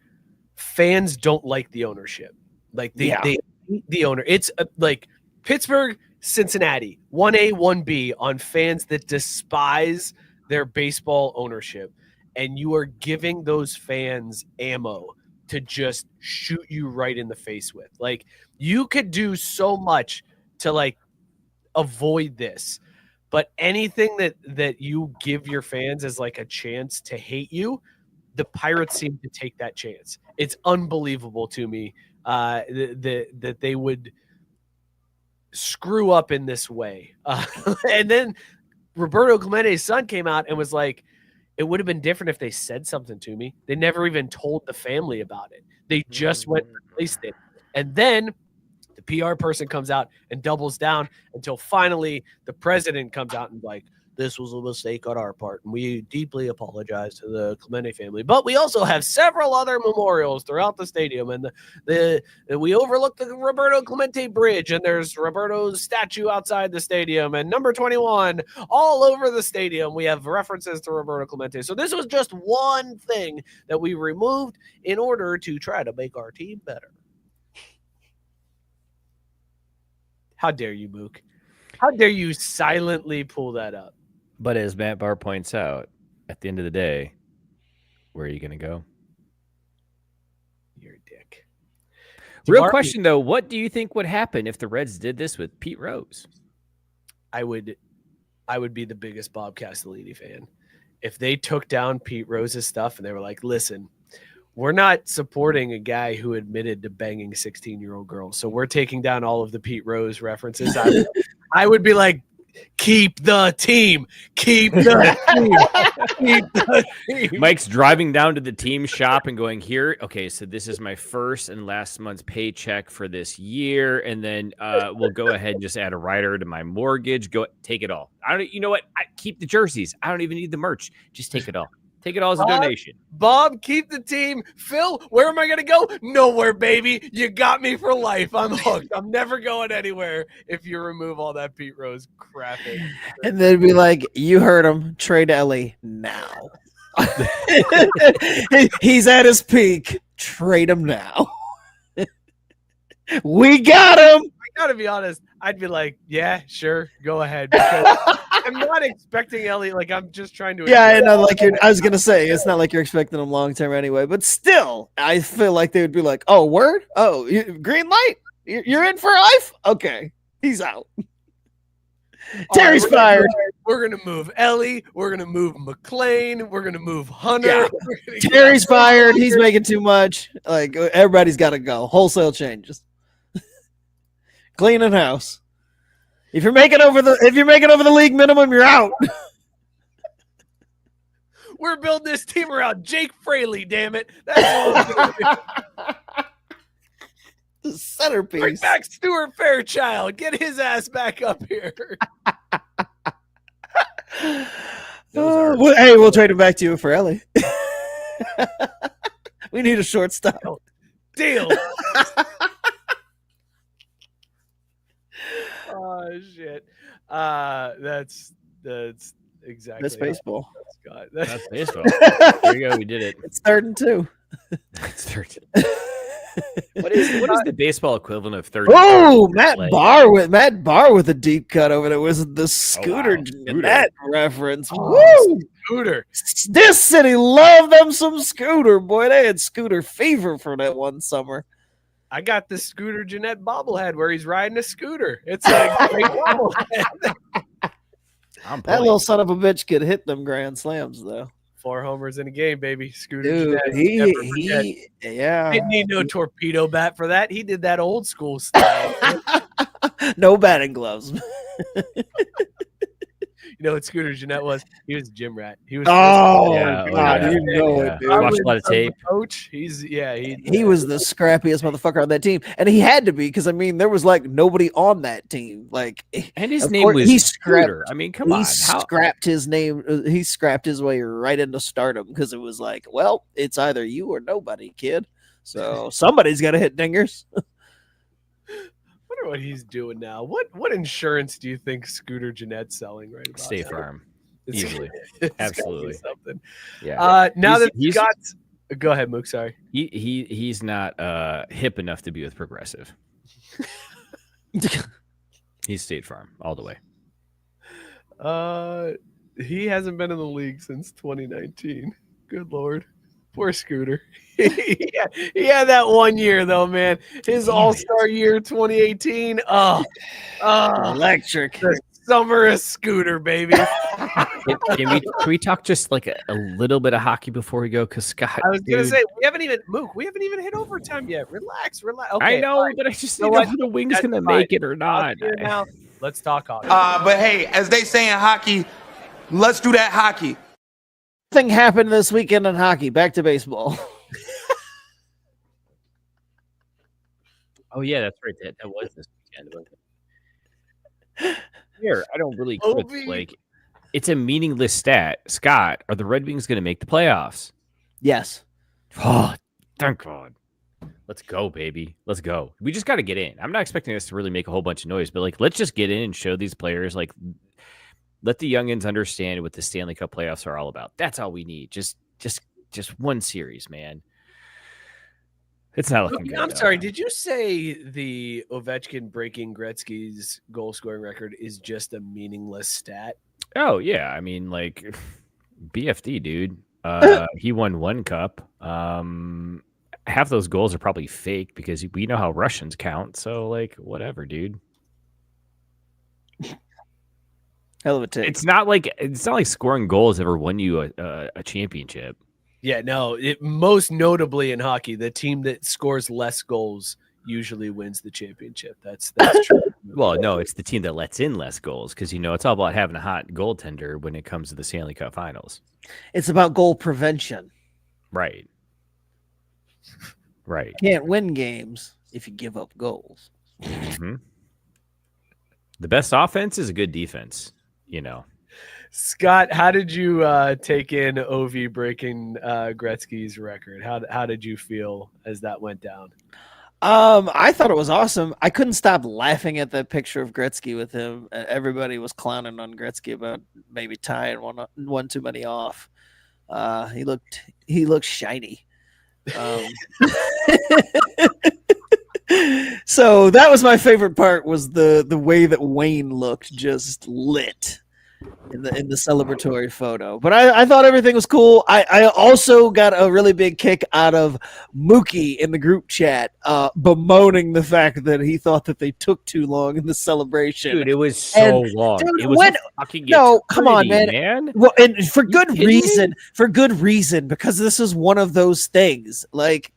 fans don't like the ownership. Like they hate the owner. It's like Pittsburgh, Cincinnati, 1A, 1B on fans that despise their baseball ownership. And you are giving those fans ammo to just shoot you right in the face with. Like, you could do so much to like avoid this, but anything that you give your fans as like a chance to hate you, the Pirates seem to take that chance. It's unbelievable to me that they would screw up in this way. And then Roberto Clemente's son came out and was like, it would have been different if they said something to me. They never even told the family about it. They just went and released it. And then the PR person comes out and doubles down until finally the president comes out and like, this was a mistake on our part, and we deeply apologize to the Clemente family. But we also have several other memorials throughout the stadium, and we overlook the Roberto Clemente Bridge, and there's Roberto's statue outside the stadium, and number 21 all over the stadium. We have references to Roberto Clemente. So this was just one thing that we removed in order to try to make our team better. How dare you, Mook? How dare you silently pull that up? But as Matt Barr points out, at the end of the day, where are you going to go? You're a dick. Real question, though. What do you think would happen if the Reds did this with Pete Rose? I would be the biggest Bob Castellini fan. If they took down Pete Rose's stuff and they were like, listen, we're not supporting a guy who admitted to banging 16-year-old girls, so we're taking down all of the Pete Rose references. I would be like, keep the team. Keep the team. Keep the team. Mike's driving down to the team shop and going, here, okay, so this is my first and last month's paycheck for this year, and then we'll go ahead and just add a rider to my mortgage. Go take it all. You know what? Keep the jerseys. I don't even need the merch. Just take it all. Take it all as a donation. Bob, keep the team. Phil, where am I going to go? Nowhere, baby. You got me for life. I'm hooked. I'm never going anywhere if you remove all that Pete Rose crap. And they'd be like, you heard him. Trade Ellie now. He's at his peak. Trade him now. We got him. I got to be honest. I'd be like, yeah, sure. Go ahead. Because I'm not expecting Ellie. Like, I'm just trying to. Yeah, I know. Like I was gonna say, it's not like you're expecting him long term anyway. But still, I feel like they would be like, "Oh, word? Oh, green light? You're in for life? Okay, he's out." Terry's fired. We're gonna move Ellie. We're gonna move McLean. We're gonna move Hunter. Yeah. Terry's fired. He's making too much. Like everybody's got to go. Wholesale changes. Cleaning house. If you're making over the league minimum, you're out. We're building this team around Jake Fraley, damn it. That's what we're the centerpiece. Bring back Stuart Fairchild. Get his ass back up here. We'll trade him back to you for Ellie. We need a shortstop. Deal. Oh shit! That's exactly. That's baseball. That's baseball. There you go. We did it. It's 3rd and 2. It's 3rd. What is the baseball equivalent of 3rd? Oh, Matt Barr with a deep cut over there. Was the Scooter Jeanette reference? Woo! Scooter. This city loved them some Scooter. Boy, they had Scooter fever for that one summer. I got the Scooter Jeanette bobblehead where he's riding a scooter. It's a great bobblehead. That little son of a bitch could hit them grand slams, though. 4 homers in a game, baby. Scooter Dude, Jeanette. Yeah. Didn't need no torpedo bat for that. He did that old school style. No batting gloves. You know what Scooter Jeanette was? He was a gym rat. He was. God, you know it, dude. Watched a lot of tape. Coach, he was the scrappiest motherfucker on that team, and he had to be because I mean there was like nobody on that team. Like, and his name was Scooter. I mean, come on, he scrapped his name. He scrapped his way right into stardom because it was like, well, it's either you or nobody, kid. So somebody's got to hit dingers. What wonder what he's doing now. What insurance do you think Scooter Jeanette's selling right about State now? Farm. It's- Easily. it's Absolutely. gotta be something. Yeah. Now that he's Scott's, go ahead, Mook. Sorry. he's not hip enough to be with Progressive. He's State Farm all the way. He hasn't been in the league since 2019. Good Lord. Poor Scooter. He had that 1 year though, man. His all-star year 2018. Electric. The summer of Scooter, baby. Can we talk just like a little bit of hockey before we go? Because Scott, I was gonna say we haven't even hit overtime yet. Relax. Okay, I know, right. but I just You know know what? if the Wings That's gonna fine. make it or not. Now, let's talk hockey. But hey, as they say in hockey, let's do that hockey. Thing happened this weekend in hockey. Back to baseball. Oh yeah, that's right. That was this weekend. Wasn't it? Here, I don't really quit. Like, it's a meaningless stat. Scott, are the Red Wings going to make the playoffs? Yes. Oh, thank God. Let's go, baby. Let's go. We just got to get in. I'm not expecting us to really make a whole bunch of noise, but like, let's just get in and show these players, like, let the youngins understand what the Stanley Cup playoffs are all about. That's all we need. Just one series, man. It's not looking good. I'm sorry. Did you say the Ovechkin breaking Gretzky's goal scoring record is just a meaningless stat? Oh yeah, I mean, like, BFD, dude. He won one cup. Half those goals are probably fake because we know how Russians count. So, like, whatever, dude. Hell of a take. It's not like scoring goals ever won you a championship. Yeah, no. Most notably in hockey, the team that scores less goals usually wins the championship. That's true. Well, no, it's the team that lets in less goals because, it's all about having a hot goaltender when it comes to the Stanley Cup Finals. It's about goal prevention. Right. Right. Can't win games if you give up goals. Mm-hmm. The best offense is a good defense, Scott, how did you take in Ovi breaking Gretzky's record? How did you feel as that went down? I thought it was awesome. I couldn't stop laughing at that picture of Gretzky with him. Everybody was clowning on Gretzky about maybe tying one too many off. He looked shiny. So that was my favorite part, was the way that Wayne looked, just lit in the celebratory photo. But I thought everything was cool. I also got a really big kick out of Mookie in the group chat bemoaning the fact that he thought that they took too long in the celebration. Dude, it was so long. Dude, it was fucking come on, man. Well, and for good reason, because this is one of those things. Like,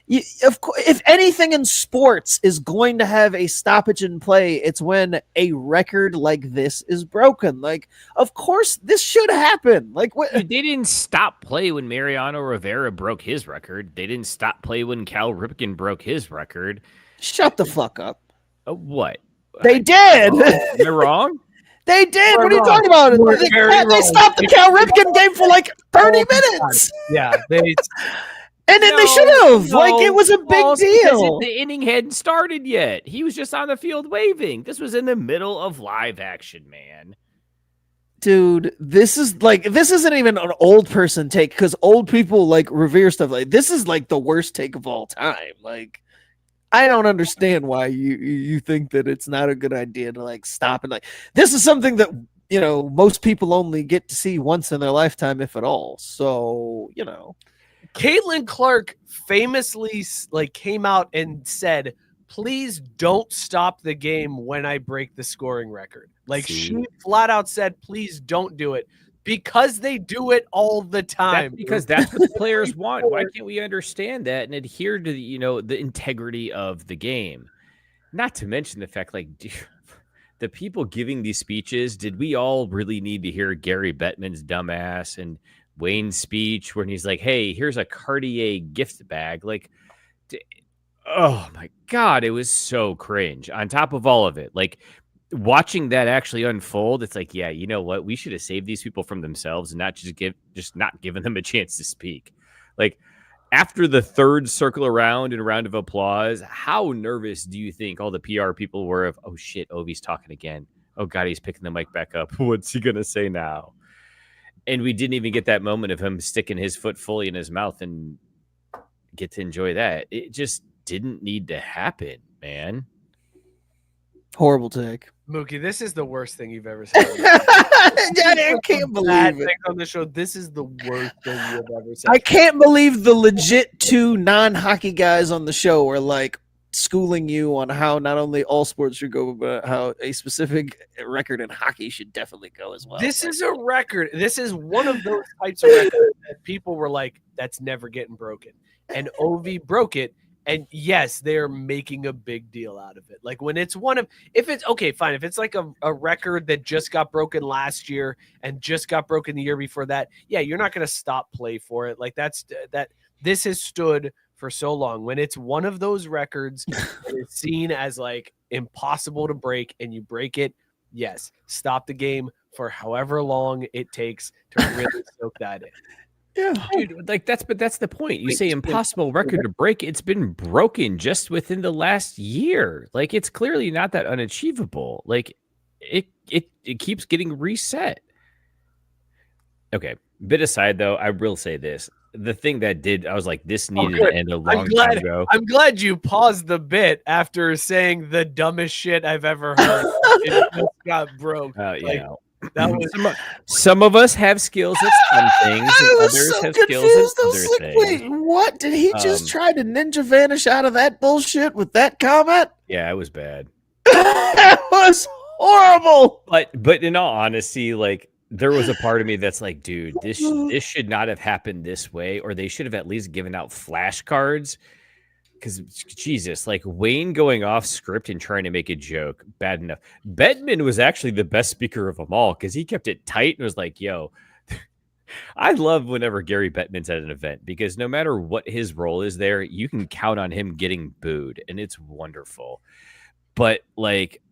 if anything in sports is going to have a stoppage in play, it's when a record like this is broken. Like, of course, this should happen. Like, what? Dude, they didn't stop play when Mariano Rivera broke his record. They didn't stop play when Cal Ripken broke his record. Shut the fuck up. What? They did. Am I wrong? They did. What are you talking about? They stopped the Cal Ripken game for like 30 minutes. Yeah, and then they should have. Like, it was a big deal. The inning hadn't started yet. He was just on the field waving. This was in the middle of live action, man. Dude, this isn't even an old person take, because old people like revere stuff. Like, this is like the worst take of all time. Like, I don't understand why you think that it's not a good idea to like stop and like, this is something that most people only get to see once in their lifetime, if at all. So Caitlin Clark famously came out and said, "Please don't stop the game when I break the scoring record." She flat out said, "Please don't do it," because they do it all the time. Because that's what the players want. Why can't we understand that and adhere to the integrity of the game? Not to mention the fact, the people giving these speeches, did we all really need to hear Gary Bettman's dumbass and Wayne's speech when he's like, "Hey, here's a Cartier gift bag"? Like, oh my God, it was so cringe. On top of all of it, watching that actually unfold, it's like, yeah, you know what? We should have saved these people from themselves and not just not giving them a chance to speak. Like, after the third circle around and round of applause, how nervous do you think all the PR people were of, oh shit, Ovi's talking again. Oh God, he's picking the mic back up. What's he going to say now? And we didn't even get that moment of him sticking his foot fully in his mouth and get to enjoy that. It just didn't need to happen, man. Horrible take. Mookie, this is the worst thing you've ever said. I can't believe it. On the show, this is the worst thing you've ever said. I can't believe the legit two non-hockey guys on the show are like schooling you on how not only all sports should go, but how a specific record in hockey should definitely go as well. This is a record. This is one of those types of records that people were like, that's never getting broken. And Ovi broke it. And yes, they're making a big deal out of it. Like when it's if it's okay, fine. If it's like a record that just got broken last year and just got broken the year before that, yeah, you're not going to stop play for it. Like this has stood for so long. When it's one of those records that is seen as like impossible to break and you break it, yes, stop the game for however long it takes to really soak that in. Yeah, dude, like that's the point. You say impossible record to break. It's been broken just within the last year. Like it's clearly not that unachievable. Like it keeps getting reset. Okay, bit aside though, I will say this. The thing that I was like, this needed to end a long time ago. I'm glad you paused the bit after saying the dumbest shit I've ever heard. It just got broke. Yeah. That was some of us have skills at some things, and others have skills at other things. Wait, what? Did he just try to ninja vanish out of that bullshit with that comment? Yeah, it was bad. That was horrible. But in all honesty, like there was a part of me that's like, dude, this should not have happened this way, or they should have at least given out flashcards. Because Jesus, like Wayne going off script and trying to make a joke, bad enough. Bettman was actually the best speaker of them all because he kept it tight and was like, yo, I love whenever Gary Bettman's at an event because no matter what his role is there, you can count on him getting booed and it's wonderful. But like,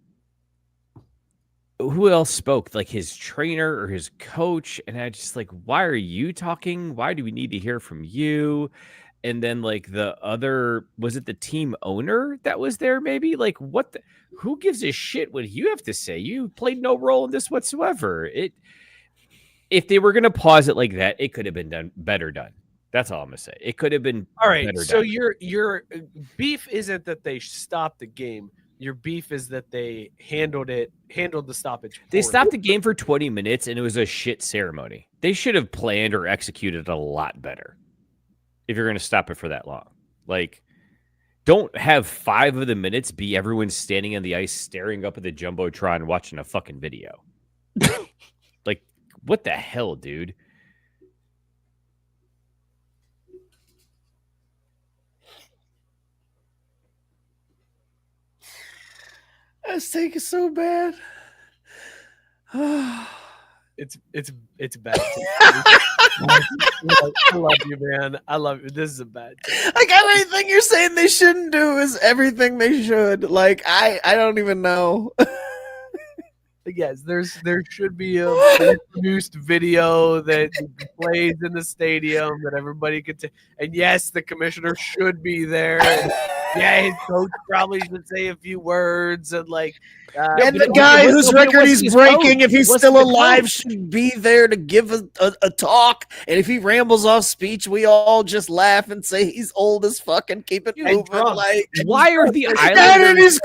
who else spoke? Like his trainer or his coach? And I just like, why are you talking? Why do we need to hear from you? And then like the other, was it the team owner that was there maybe? Like who gives a shit what you have to say? You played no role in this whatsoever. If they were going to pause it like that, it could have been better done. That's all I'm going to say. It could have been all right. Better So done. your beef isn't that they stopped the game. Your beef is that they handled the stoppage. They stopped the game for 20 minutes and it was a shit ceremony. They should have planned or executed a lot better. If you're going to stop it for that long, like don't have 5 of the minutes be everyone standing on the ice, staring up at the Jumbotron, watching a fucking video. Like, what the hell, dude? This take is so bad. It's bad. I love you, man. I love you. This is a bad take. Like everything you're saying they shouldn't do is everything they should. Like I don't even know. Yes, there should be a produced video that plays in the stadium that everybody could take. And yes, the commissioner should be there. And yeah, his coach probably should say a few words and like. And the guy whose record he's breaking, if he's still alive, should be there to give a talk. And if he rambles off speech, we all just laugh and say he's old as fuck and keep it moving. Like, why are the Islanders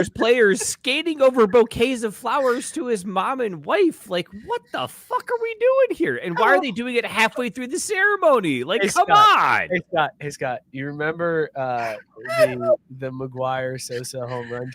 players skating over bouquets of flowers to his mom and wife? Like, what the fuck are we doing here? And why are they doing it halfway through the ceremony? Like, come on. Hey Scott, you remember the Maguire Sosa home run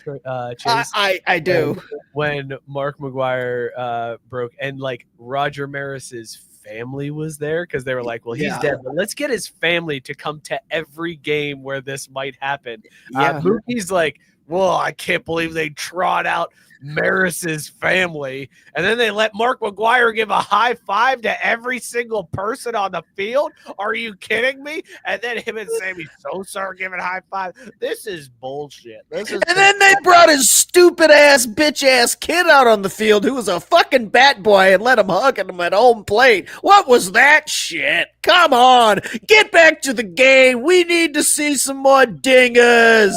chase? I do. When Mark Maguire broke and like Roger Maris's family was there because they were like, well, he's dead, but let's get his family to come to every game where this might happen. Mookie's like, Well, I can't believe they trot out Maris's family. And then they let Mark McGuire give a high five to every single person on the field. Are you kidding me? And then him and Sammy Sosa are giving high five. This is bullshit. And then they brought his stupid ass, bitch ass kid out on the field who was a fucking bat boy and let him hug him at home plate. What was that shit? Come on. Get back to the game. We need to see some more dingers.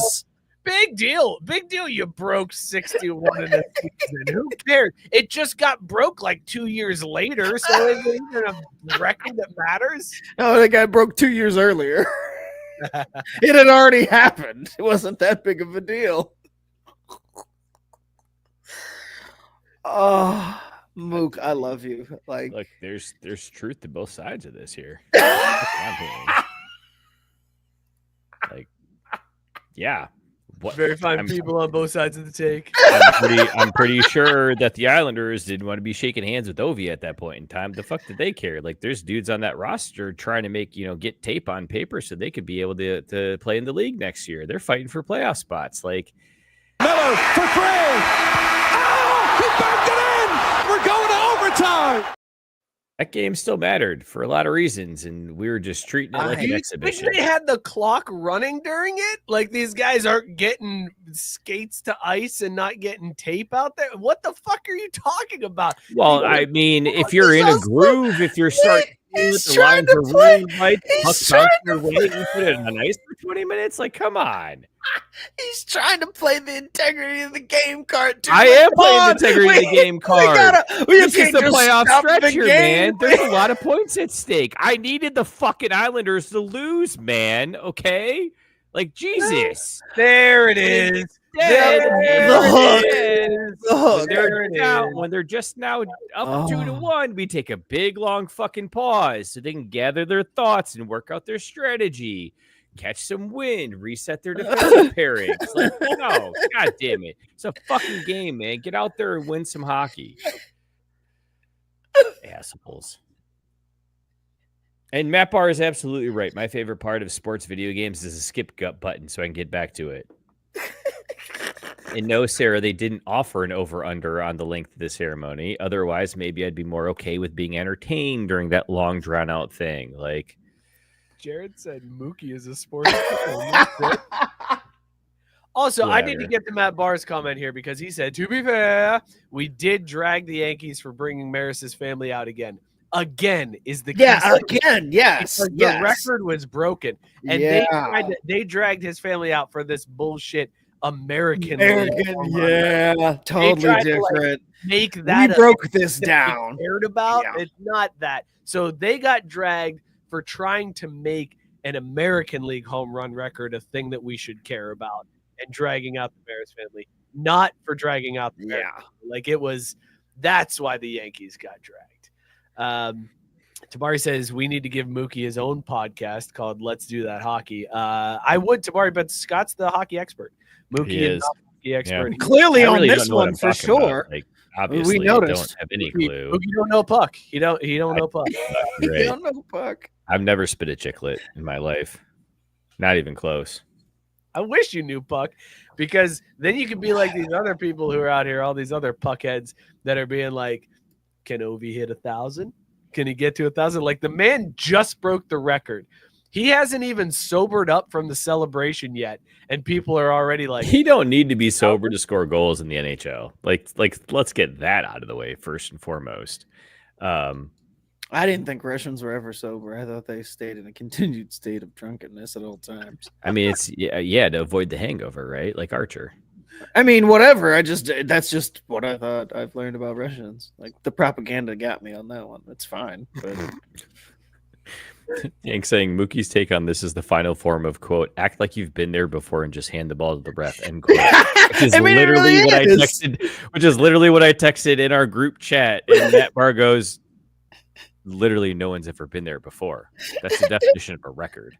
Big deal. Big deal you broke 61 in the season. Who cares? It just got broke like 2 years later, so is it even a record that matters? No, that guy broke 2 years earlier. It had already happened. It wasn't that big of a deal. Oh, Mook, I love you. Like, look, there's truth to both sides of this here. Like, yeah. What? Very fine people on both sides of the take. I'm pretty sure that the Islanders didn't want to be shaking hands with Ovi at that point in time. The fuck did they care? Like, there's dudes on that roster trying to make, get tape on paper so they could be able to play in the league next year. They're fighting for playoff spots. Like, Miller for 3. Oh, he backed it in. We're going to overtime. that game still mattered for a lot of reasons, and we were just treating it like an exhibition. Think they had the clock running during it? Like, these guys aren't getting skates to ice and not getting tape out there? What the fuck are you talking about? Well, I mean, if you're in a groove, if you're starting with the lines are really right, your way, you put it on ice for 20 minutes, like, come on. He's trying to play the integrity of the game card. Too. I am playing the integrity of the game card. This is the playoff stretch here, man. There's a lot of points at stake. I needed the fucking Islanders to lose, man. Okay? Like, Jesus. There it is. The hook. When they're just now up 2-1, we take a big, long fucking pause so they can gather their thoughts and work out their strategy. Catch some wind, reset their defensive pairings. Like, no, god damn it. It's a fucking game, man. Get out there and win some hockey. Assholes. And Matt Barr is absolutely right. My favorite part of sports video games is a skip gut button so I can get back to it. And no, Sarah, they didn't offer an over-under on the length of the ceremony. Otherwise, maybe I'd be more okay with being entertained during that long, drawn-out thing. Like, Jared said Mookie is a sports Also, I need to get to Matt Barr's comment here because he said, to be fair, we did drag the Yankees for bringing Maris's family out again. Again is the key. Yeah, again, yes. The record was broken. And they dragged his family out for this bullshit American. Yeah, totally different. Make that we broke this down. Cared about. Yeah. It's not that. So they got dragged for trying to make an American League home run record a thing that we should care about and dragging out the Maris family, not for dragging out the Maris family. Like, it was, that's why the Yankees got dragged. Tabari says we need to give Mookie his own podcast called Let's Do That Hockey. I would, Tabari, but Scott's the hockey expert. Mookie is the hockey expert. Yeah. Clearly on this one for sure. Like, obviously, we noticed. Don't have any clue. Mookie don't know puck. He don't know puck. Right. He don't know puck. I've never spit a chiclet in my life. Not even close. I wish you knew puck, because then you could be like these other people who are out here, all these other puckheads that are being like, can Ovi hit 1,000? Can he get to 1,000? Like, the man just broke the record. He hasn't even sobered up from the celebration yet, and people are already like, he don't need to be sober to score goals in the NHL. Like let's get that out of the way first and foremost. I didn't think Russians were ever sober. I thought they stayed in a continued state of drunkenness at all times. I mean, it's to avoid the hangover, right? Like Archer. I mean, whatever. That's just what I thought I've learned about Russians. Like, the propaganda got me on that one. It's fine. But Yank saying Mookie's take on this is the final form of, quote, act like you've been there before and just hand the ball to the ref, end quote. Which is literally what I texted. Which is literally what I texted in our group chat. And Matt Barr goes, literally no one's ever been there before. That's the definition of a record.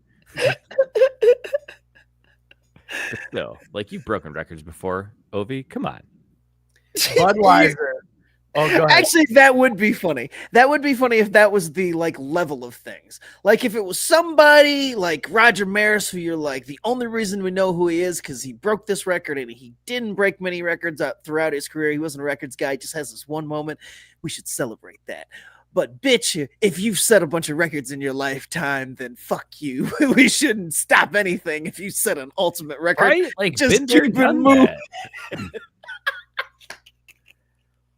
But still, like, you've broken records before, Ovi. Come on. Budweiser Oh, go ahead. Actually, that would be funny. That would be funny if that was the like level of things. Like if it was somebody like Roger Maris, who you're like, the only reason we know who he is because he broke this record, and he didn't break many records throughout his career. He wasn't a records guy. He just has this one moment. We should celebrate that. But bitch, if you've set a bunch of records in your lifetime, then fuck you. We shouldn't stop anything if you set an ultimate record. Right? Like, just been there, keep it done moving. that.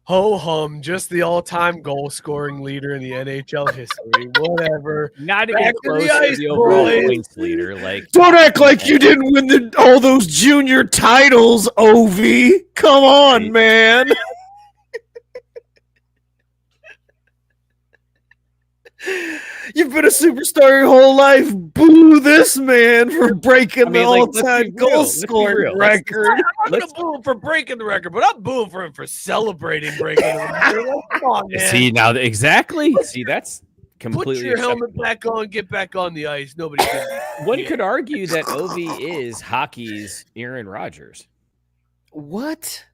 Ho hum, just the all-time goal-scoring leader in the NHL history. Whatever. Not even Back in close the to ice, the overall boys. points leader. Like, Don't act like you didn't win all those junior titles, Ovi. Come on, man. You've been a superstar your whole life. Boo this man for breaking the all-time goal scoring record. I'm not going to boo him for breaking the record, but I'm booing for him for celebrating breaking the record. Come on, man. see now, exactly. See, that's completely. Put your helmet back on, get back on the ice. Nobody can. One could argue that Ovi is hockey's Aaron Rodgers. What?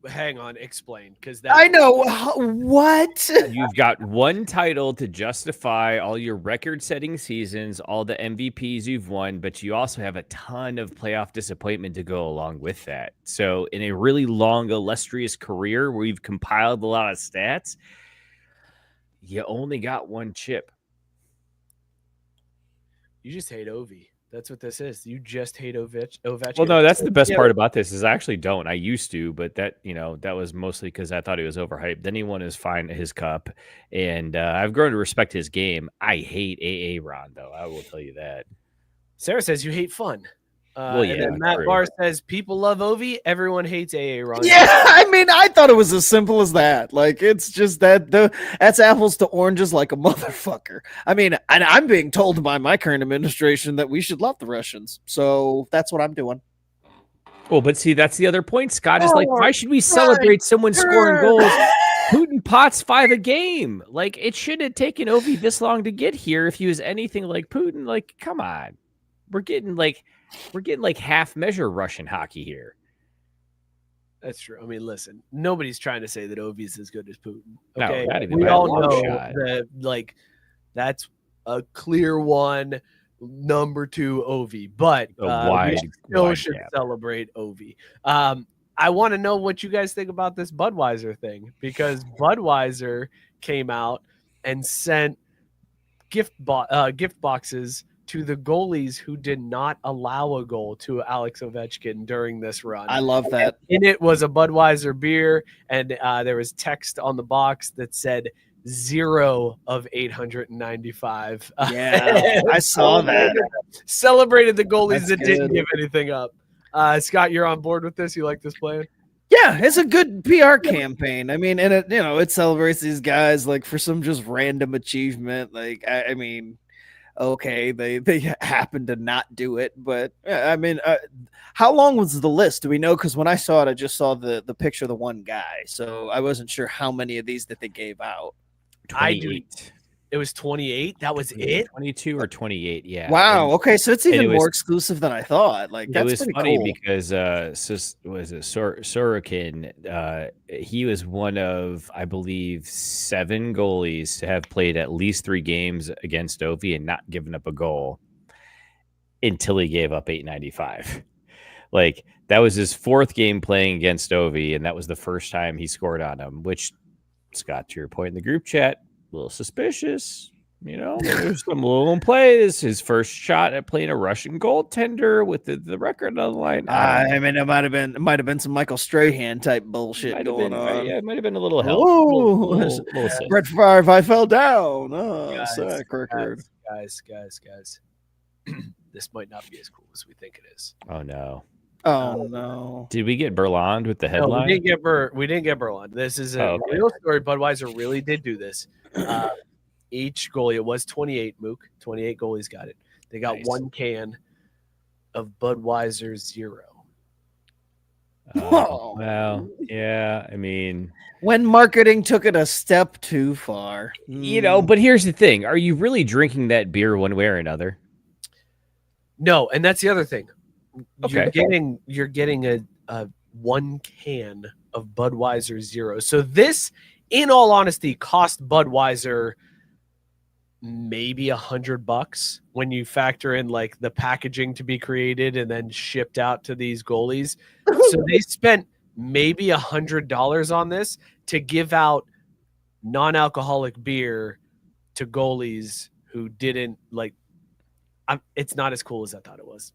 Hang on, explain, because I know. What? You've got one title to justify all your record-setting seasons, all the MVPs you've won, but you also have a ton of playoff disappointment to go along with that. So in a really long, illustrious career where you've compiled a lot of stats, you only got one chip. You just hate Ovi. That's what this is. You just hate Ovechkin. Well, no, that's the best part about this is I actually don't. I used to, but that was mostly because I thought he was overhyped. Then he won his cup, and I've grown to respect his game. I hate AA Ron, though. I will tell you that. Sarah says you hate fun. Well, yeah, and then Matt true. Barr says people love Ovi. Everyone hates AA Ron. Yeah, I mean, I thought it was as simple as that. Like, it's just that's apples to oranges like a motherfucker. I mean, and I'm being told by my current administration that we should love the Russians. So that's what I'm doing. Well, but see, that's the other point, Scott, is like, why should we celebrate someone scoring goals? Putin pots 5 a game. Like, it shouldn't have taken Ovi this long to get here if he was anything like Putin. Like, come on. We're getting like half measure Russian hockey here. That's true. I mean, listen, nobody's trying to say that Ovi is as good as Putin. No, Okay, not even we by a all long know shot. that that's a clear one. Number 2 Ovi, but we still should celebrate Ovi. I want to know what you guys think about this Budweiser thing, because Budweiser came out and sent gift boxes to the goalies who did not allow a goal to Alex Ovechkin during this run. I love that. In it was a Budweiser beer, and there was text on the box that said 0 of 895. Yeah, I saw that. Celebrated the goalies that That's didn't good. give anything up. Scott, you're on board with this? You like this plan? Yeah, it's a good PR campaign. I mean, and it celebrates these guys like for some just random achievement. Like, I mean, okay, they happen to not do it, but I mean, how long was the list? Do we know? Because when I saw it, I just saw the picture of the one guy, so I wasn't sure how many of these that they gave out. 28. It was 28. That was it. 22 or 28. Yeah. Wow. And Okay, so it's even was- more exclusive than I thought. Like, that's it was pretty funny cool. because Sorokin, he was one of, I believe, 7 goalies to have played at least 3 games against Ovi and not given up a goal until he gave up 895. Like, that was his 4th game playing against Ovi, and that was the first time he scored on him, which, Scott, to your point in the group chat, a little suspicious. There's some little play. This is his first shot at playing a Russian goaltender with the record on the line. I mean, it might have been some Michael Strahan type bullshit going on. Yeah, it might have been a little help. Oh, Little sick. Brett Favre, I fell down. Oh, Guys, sack record. Guys. This might not be as cool as we think it is. Oh no! Oh no! Did we get Berland with the No, headline? we didn't get Berland. This is a real story. Budweiser really did do this. Each goalie, it was 28, Mook. 28 goalies got it. They got Nice. 1 can of Budweiser 0. Well, yeah. I mean, When marketing took it a step too far, but here's the thing: are you really drinking that beer one way or another? No, and that's the other thing. Okay. You're getting a one can of Budweiser Zero. So this, in all honesty, cost Budweiser maybe $100 when you factor in like the packaging to be created and then shipped out to these goalies. So they spent maybe $100 on this to give out non-alcoholic beer to goalies who didn't like. It's not as cool as I thought it was.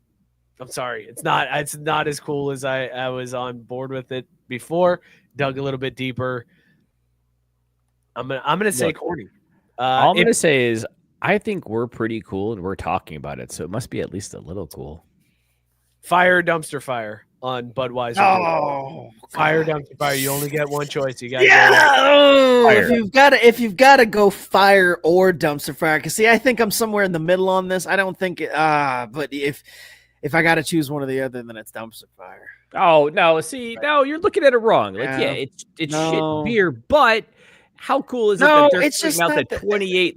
I'm sorry. It's not as cool as I was on board with it before. Dug a little bit deeper. I'm gonna say corny. All I'm going to say is I think we're pretty cool and we're talking about it, so it must be at least a little cool. Fire dumpster fire on Budweiser. Oh, fire dumpster fire. You only get one choice. You got if you've got to go fire or dumpster fire. Because see, I think I'm somewhere in the middle on this. I don't think but if I got to choose one or the other, then it's dumpster fire. Oh no! See, no, you're looking at it wrong. Like, yeah, it's shit beer, but. How cool is it that they're putting out the 28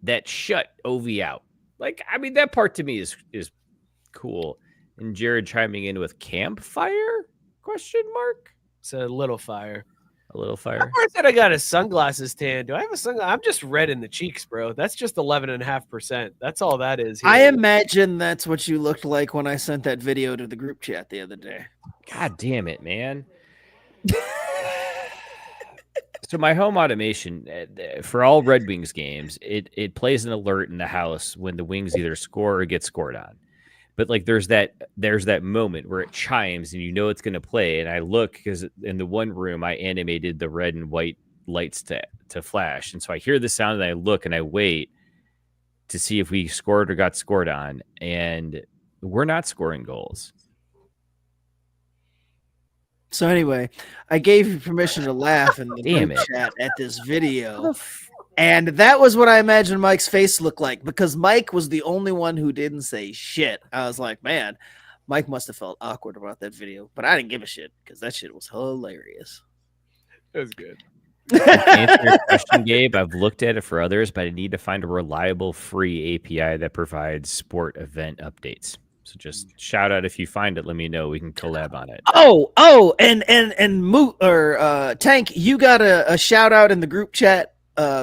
that shut Ovi out? Like, I mean, that part to me is cool. And Jared chiming in with campfire? Question mark? It's a little fire. A little fire. I said I got a sunglasses tan. Do I have a sunglasses? I'm just red in the cheeks, bro. That's just 11.5%. That's all that is. Here. I imagine that's what you looked like when I sent that video to the group chat the other day. God damn it, man. So my home automation for all Red Wings games, it plays an alert in the house when the Wings either score or get scored on. But like there's that moment where it chimes and you know it's going to play. And I look because in the one room I animated the red and white lights to flash, and so I hear the sound and I look and I wait to see if we scored or got scored on, and we're not scoring goals. So anyway, I gave you permission to laugh in the group chat at this video. And that was what I imagined Mike's face looked like, because Mike was the only one who didn't say shit. I was like, man, Mike must have felt awkward about that video. But I didn't give a shit because that shit was hilarious. It was good. To answer your question, Gabe, I've looked at it for others, but I need to find a reliable free API that provides sport event updates. So just shout out if you find it. Let me know. We can collab on it. And Tank, you got a shout out in the group chat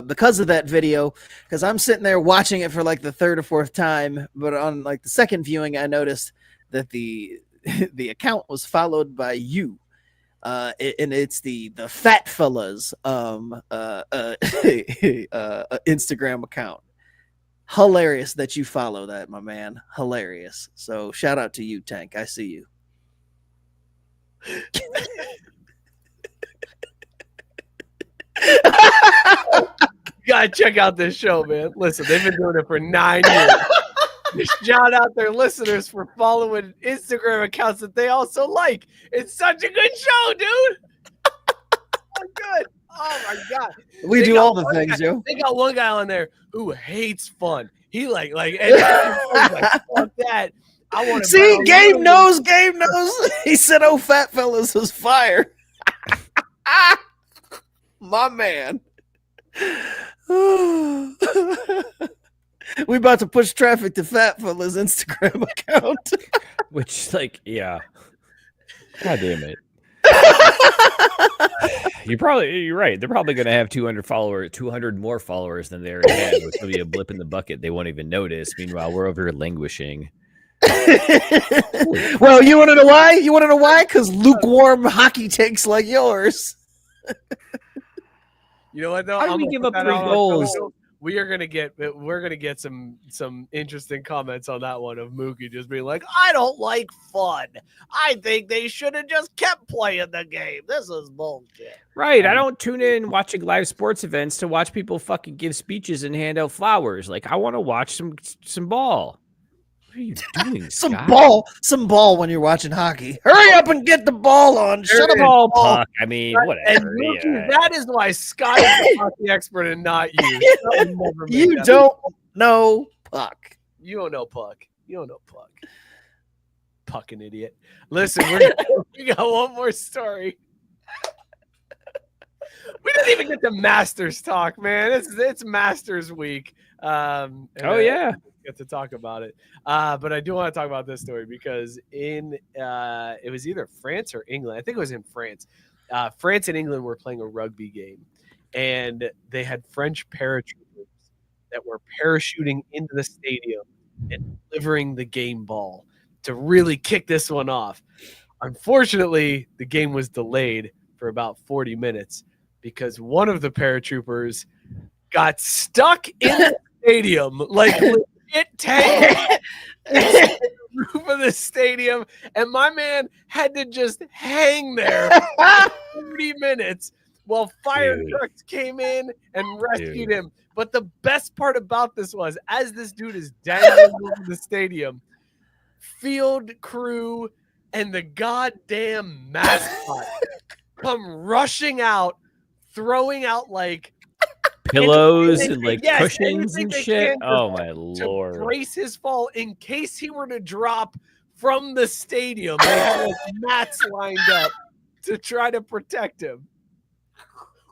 because of that video. Because I'm sitting there watching it for like the third or fourth time, but on like the second viewing, I noticed that the account was followed by you, and it's the Fat Fellas Instagram account. Hilarious that you follow that, my man. Hilarious. So shout out to you, Tank. I see you. You gotta check out this show, man. Listen, they've been doing it for 9 years. Shout out their listeners for following Instagram accounts that they also like. It's such a good show, dude. So good. Oh my god. We do all the things, Joe. They got one guy on there who hates fun. He and fuck that. I want to see. Gabe knows. He said, "Oh, Fat Fellas was fire." My man. We about to push traffic to Fat Fellas Instagram account. Which, like, yeah. God damn it. You're right. They're probably going to have 200 more followers than they already had, which will be a blip in the bucket they won't even notice. Meanwhile, we're over here languishing. Well, you want to know why? Because lukewarm hockey takes like yours. You know what though? How do we give up 3 goals? We're gonna get some interesting comments on that one of Mookie just being like, I don't like fun. I think they should have just kept playing the game. This is bullshit. Right. I don't tune in watching live sports events to watch people fucking give speeches and hand out flowers. Like, I want to watch some ball. What are you doing, Scott? Some ball when you're watching hockey. Hurry up and get the ball on. Shut up, ball puck. I mean, whatever. And Mookie, that is why Scott is the hockey expert and not you. You don't know puck. You don't know puck. Pucking idiot. Listen, we got one more story. We didn't even get to Masters talk, man. It's Masters week. Yeah. get to talk about it. But I do want to talk about this story because it was either France or England. I think it was in France. France and England were playing a rugby game, and they had French paratroopers that were parachuting into the stadium and delivering the game ball to really kick this one off. Unfortunately, the game was delayed for about 40 minutes because one of the paratroopers got stuck in the stadium, like legit tangled in the roof of the stadium, and my man had to just hang there for 30 minutes while fire trucks came in and rescued him. But the best part about this was, as this dude is dangling over the stadium, field crew and the goddamn mascot come rushing out, throwing out like pillows and like cushions and shit. Oh my lord! To brace his fall in case he were to drop from the stadium. They had like mats lined up to try to protect him.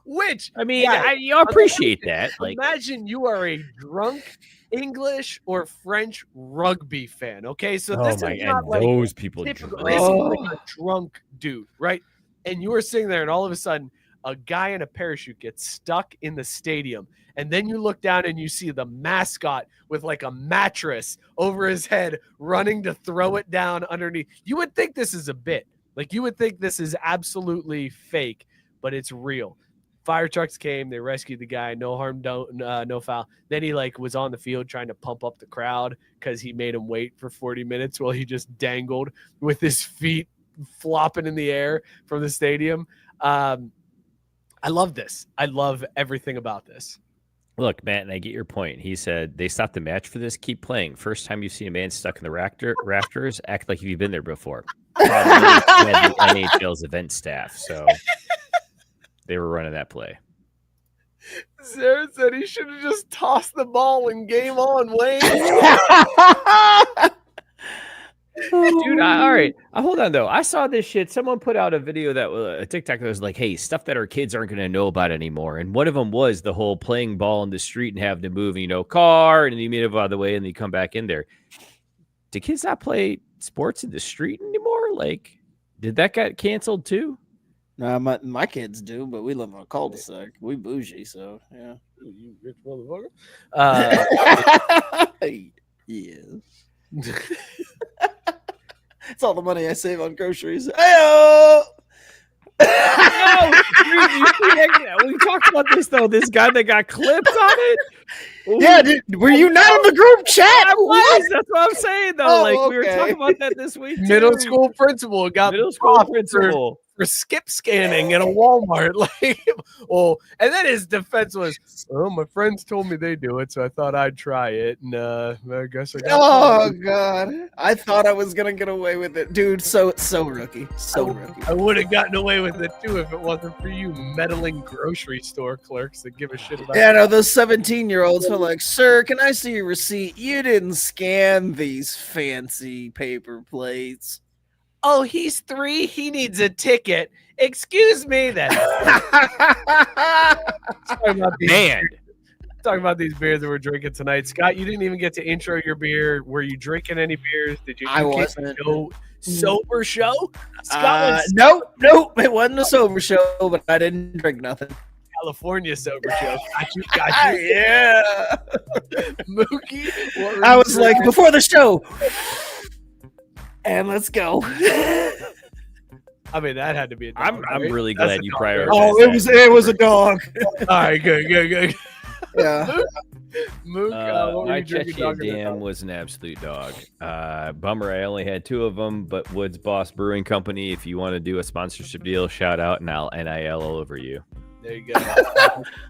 Which, I mean, I appreciate that. Like, imagine you are a drunk English or French rugby fan. Okay, so this is not like those people typical, this is like a drunk dude, right? And you were sitting there, and all of a sudden, a guy in a parachute gets stuck in the stadium, and then you look down and you see the mascot with like a mattress over his head, running to throw it down underneath. You would think this is a bit, like you would think this is absolutely fake, but it's real. Fire trucks came, they rescued the guy, no harm, no foul. Then he like was on the field trying to pump up the crowd because he made him wait for 40 minutes while he just dangled with his feet flopping in the air from the stadium. I love this. I love everything about this. Look, Matt, and I get your point. He said they stopped the match for this. Keep playing. First time you've seen a man stuck in the rafters, act like you've been there before. Probably had the NHL's event staff, so they were running that play. Sarah said he should have just tossed the ball and game on, Wayne. Dude, all right. Hold on, though. I saw this shit. Someone put out a video that a TikTok that was like, hey, stuff that our kids aren't going to know about anymore. And one of them was the whole playing ball in the street and having to move, car, and then you move out of the way and then you come back in there. Do kids not play sports in the street anymore? Like, did that get canceled too? No, my kids do, but we live on a cul-de-sac. We bougie, so yeah. You rich motherfucker. Yes. It's all the money I save on groceries. Hey-o! We talked about this though. This guy that got clipped on it. Ooh. Yeah, were you not in the group chat? I was. That's what I'm saying though. We were talking about that this week. Middle school principal got for skip scanning at a Walmart. And then his defense was, my friends told me they do it, so I thought I'd try it, and I guess I got God. I thought I was gonna get away with it. Dude, so rookie. Rookie. I would have gotten away with it too if it wasn't for you meddling grocery store clerks that give a shit about no, those 17-year-olds were like, sir, can I see your receipt? You didn't scan these fancy paper plates. Oh, he's 3. He needs a ticket. Excuse me, then. Talking about these beers that we're drinking tonight. Scott, you didn't even get to intro your beer. Were you drinking any beers? Did you? I wasn't. No sober show? Scott nope. It wasn't a sober show, but I didn't drink nothing. California sober show. Got you. Yeah. Mookie. I was like, before the show. And let's go. I mean, that had to be a dog. I'm really glad you prioritized. Oh, it was a dog. All right, good. Yeah. Mook, my Cheshire Dam was an absolute dog. Bummer, I only had 2 of them, but Woods Boss Brewing Company, if you want to do a sponsorship deal, shout out and I'll NIL all over you. There you go.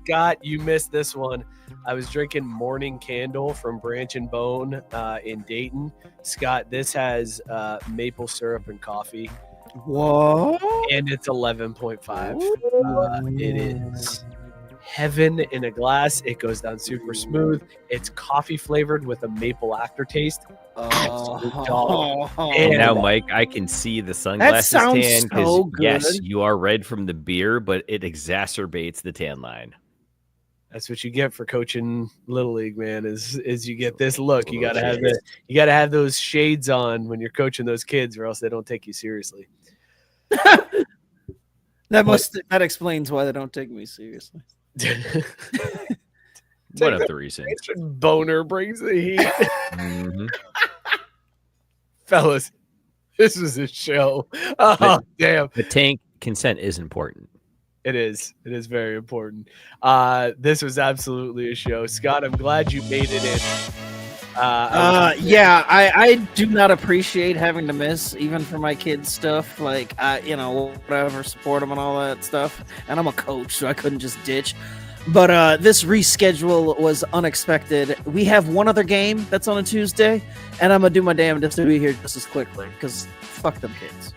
Scott, you missed this one. I was drinking Morning Candle from Branch and Bone in Dayton. Scott, this has maple syrup and coffee. What? And it's 11.5. It is heaven in a glass. It goes down super smooth. It's coffee flavored with a maple aftertaste. And now, Mike, I can see the sunglasses tan because so yes, you are red from the beer, but it exacerbates the tan line. That's what you get for coaching Little League, man, is you get this look. You gotta have those shades on when you're coaching those kids, or else they don't take you seriously. That explains why they don't take me seriously. One of the reasons. Boner brings the heat. Mm-hmm. Fellas, this was a show. Oh, damn. The tank consent is important. It is. It is very important. This was absolutely a show. Scott, I'm glad you made it in. I do not appreciate having to miss, even for my kids' stuff. Like, whatever, support them and all that stuff. And I'm a coach, so I couldn't just ditch. But this reschedule was unexpected. We have one other game that's on a Tuesday, and I'm going to do my damnedest to be here just as quickly, because fuck them kids.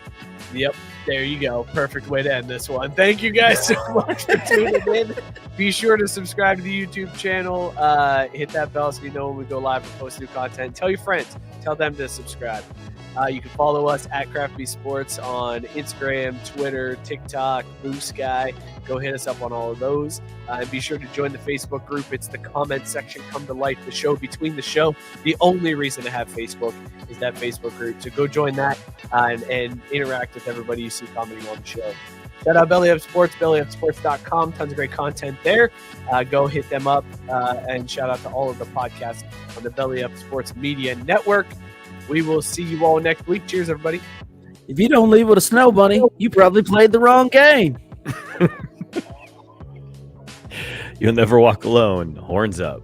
Yep. There you go. Perfect way to end this one. Thank you guys so much for tuning in. Be sure to subscribe to the YouTube channel. Hit that bell so you know when we go live and post new content. Tell your friends. Tell them to subscribe. You can follow us at Crafty Sports on Instagram, Twitter, TikTok, Blue Sky. Go hit us up on all of those. And be sure to join the Facebook group. It's the comment section. Come to life, the show between the show. The only reason to have Facebook is that Facebook group. So go join that and interact with everybody you see commenting on the show. Shout out Belly Up Sports, bellyupsports.com. Tons of great content there. Go hit them up. And shout out to all of the podcasts on the Belly Up Sports Media Network. We will see you all next week. Cheers, everybody. If you don't leave with a snow bunny, you probably played the wrong game. You'll never walk alone. Horns up.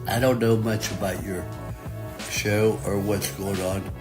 I don't know much about your show or what's going on,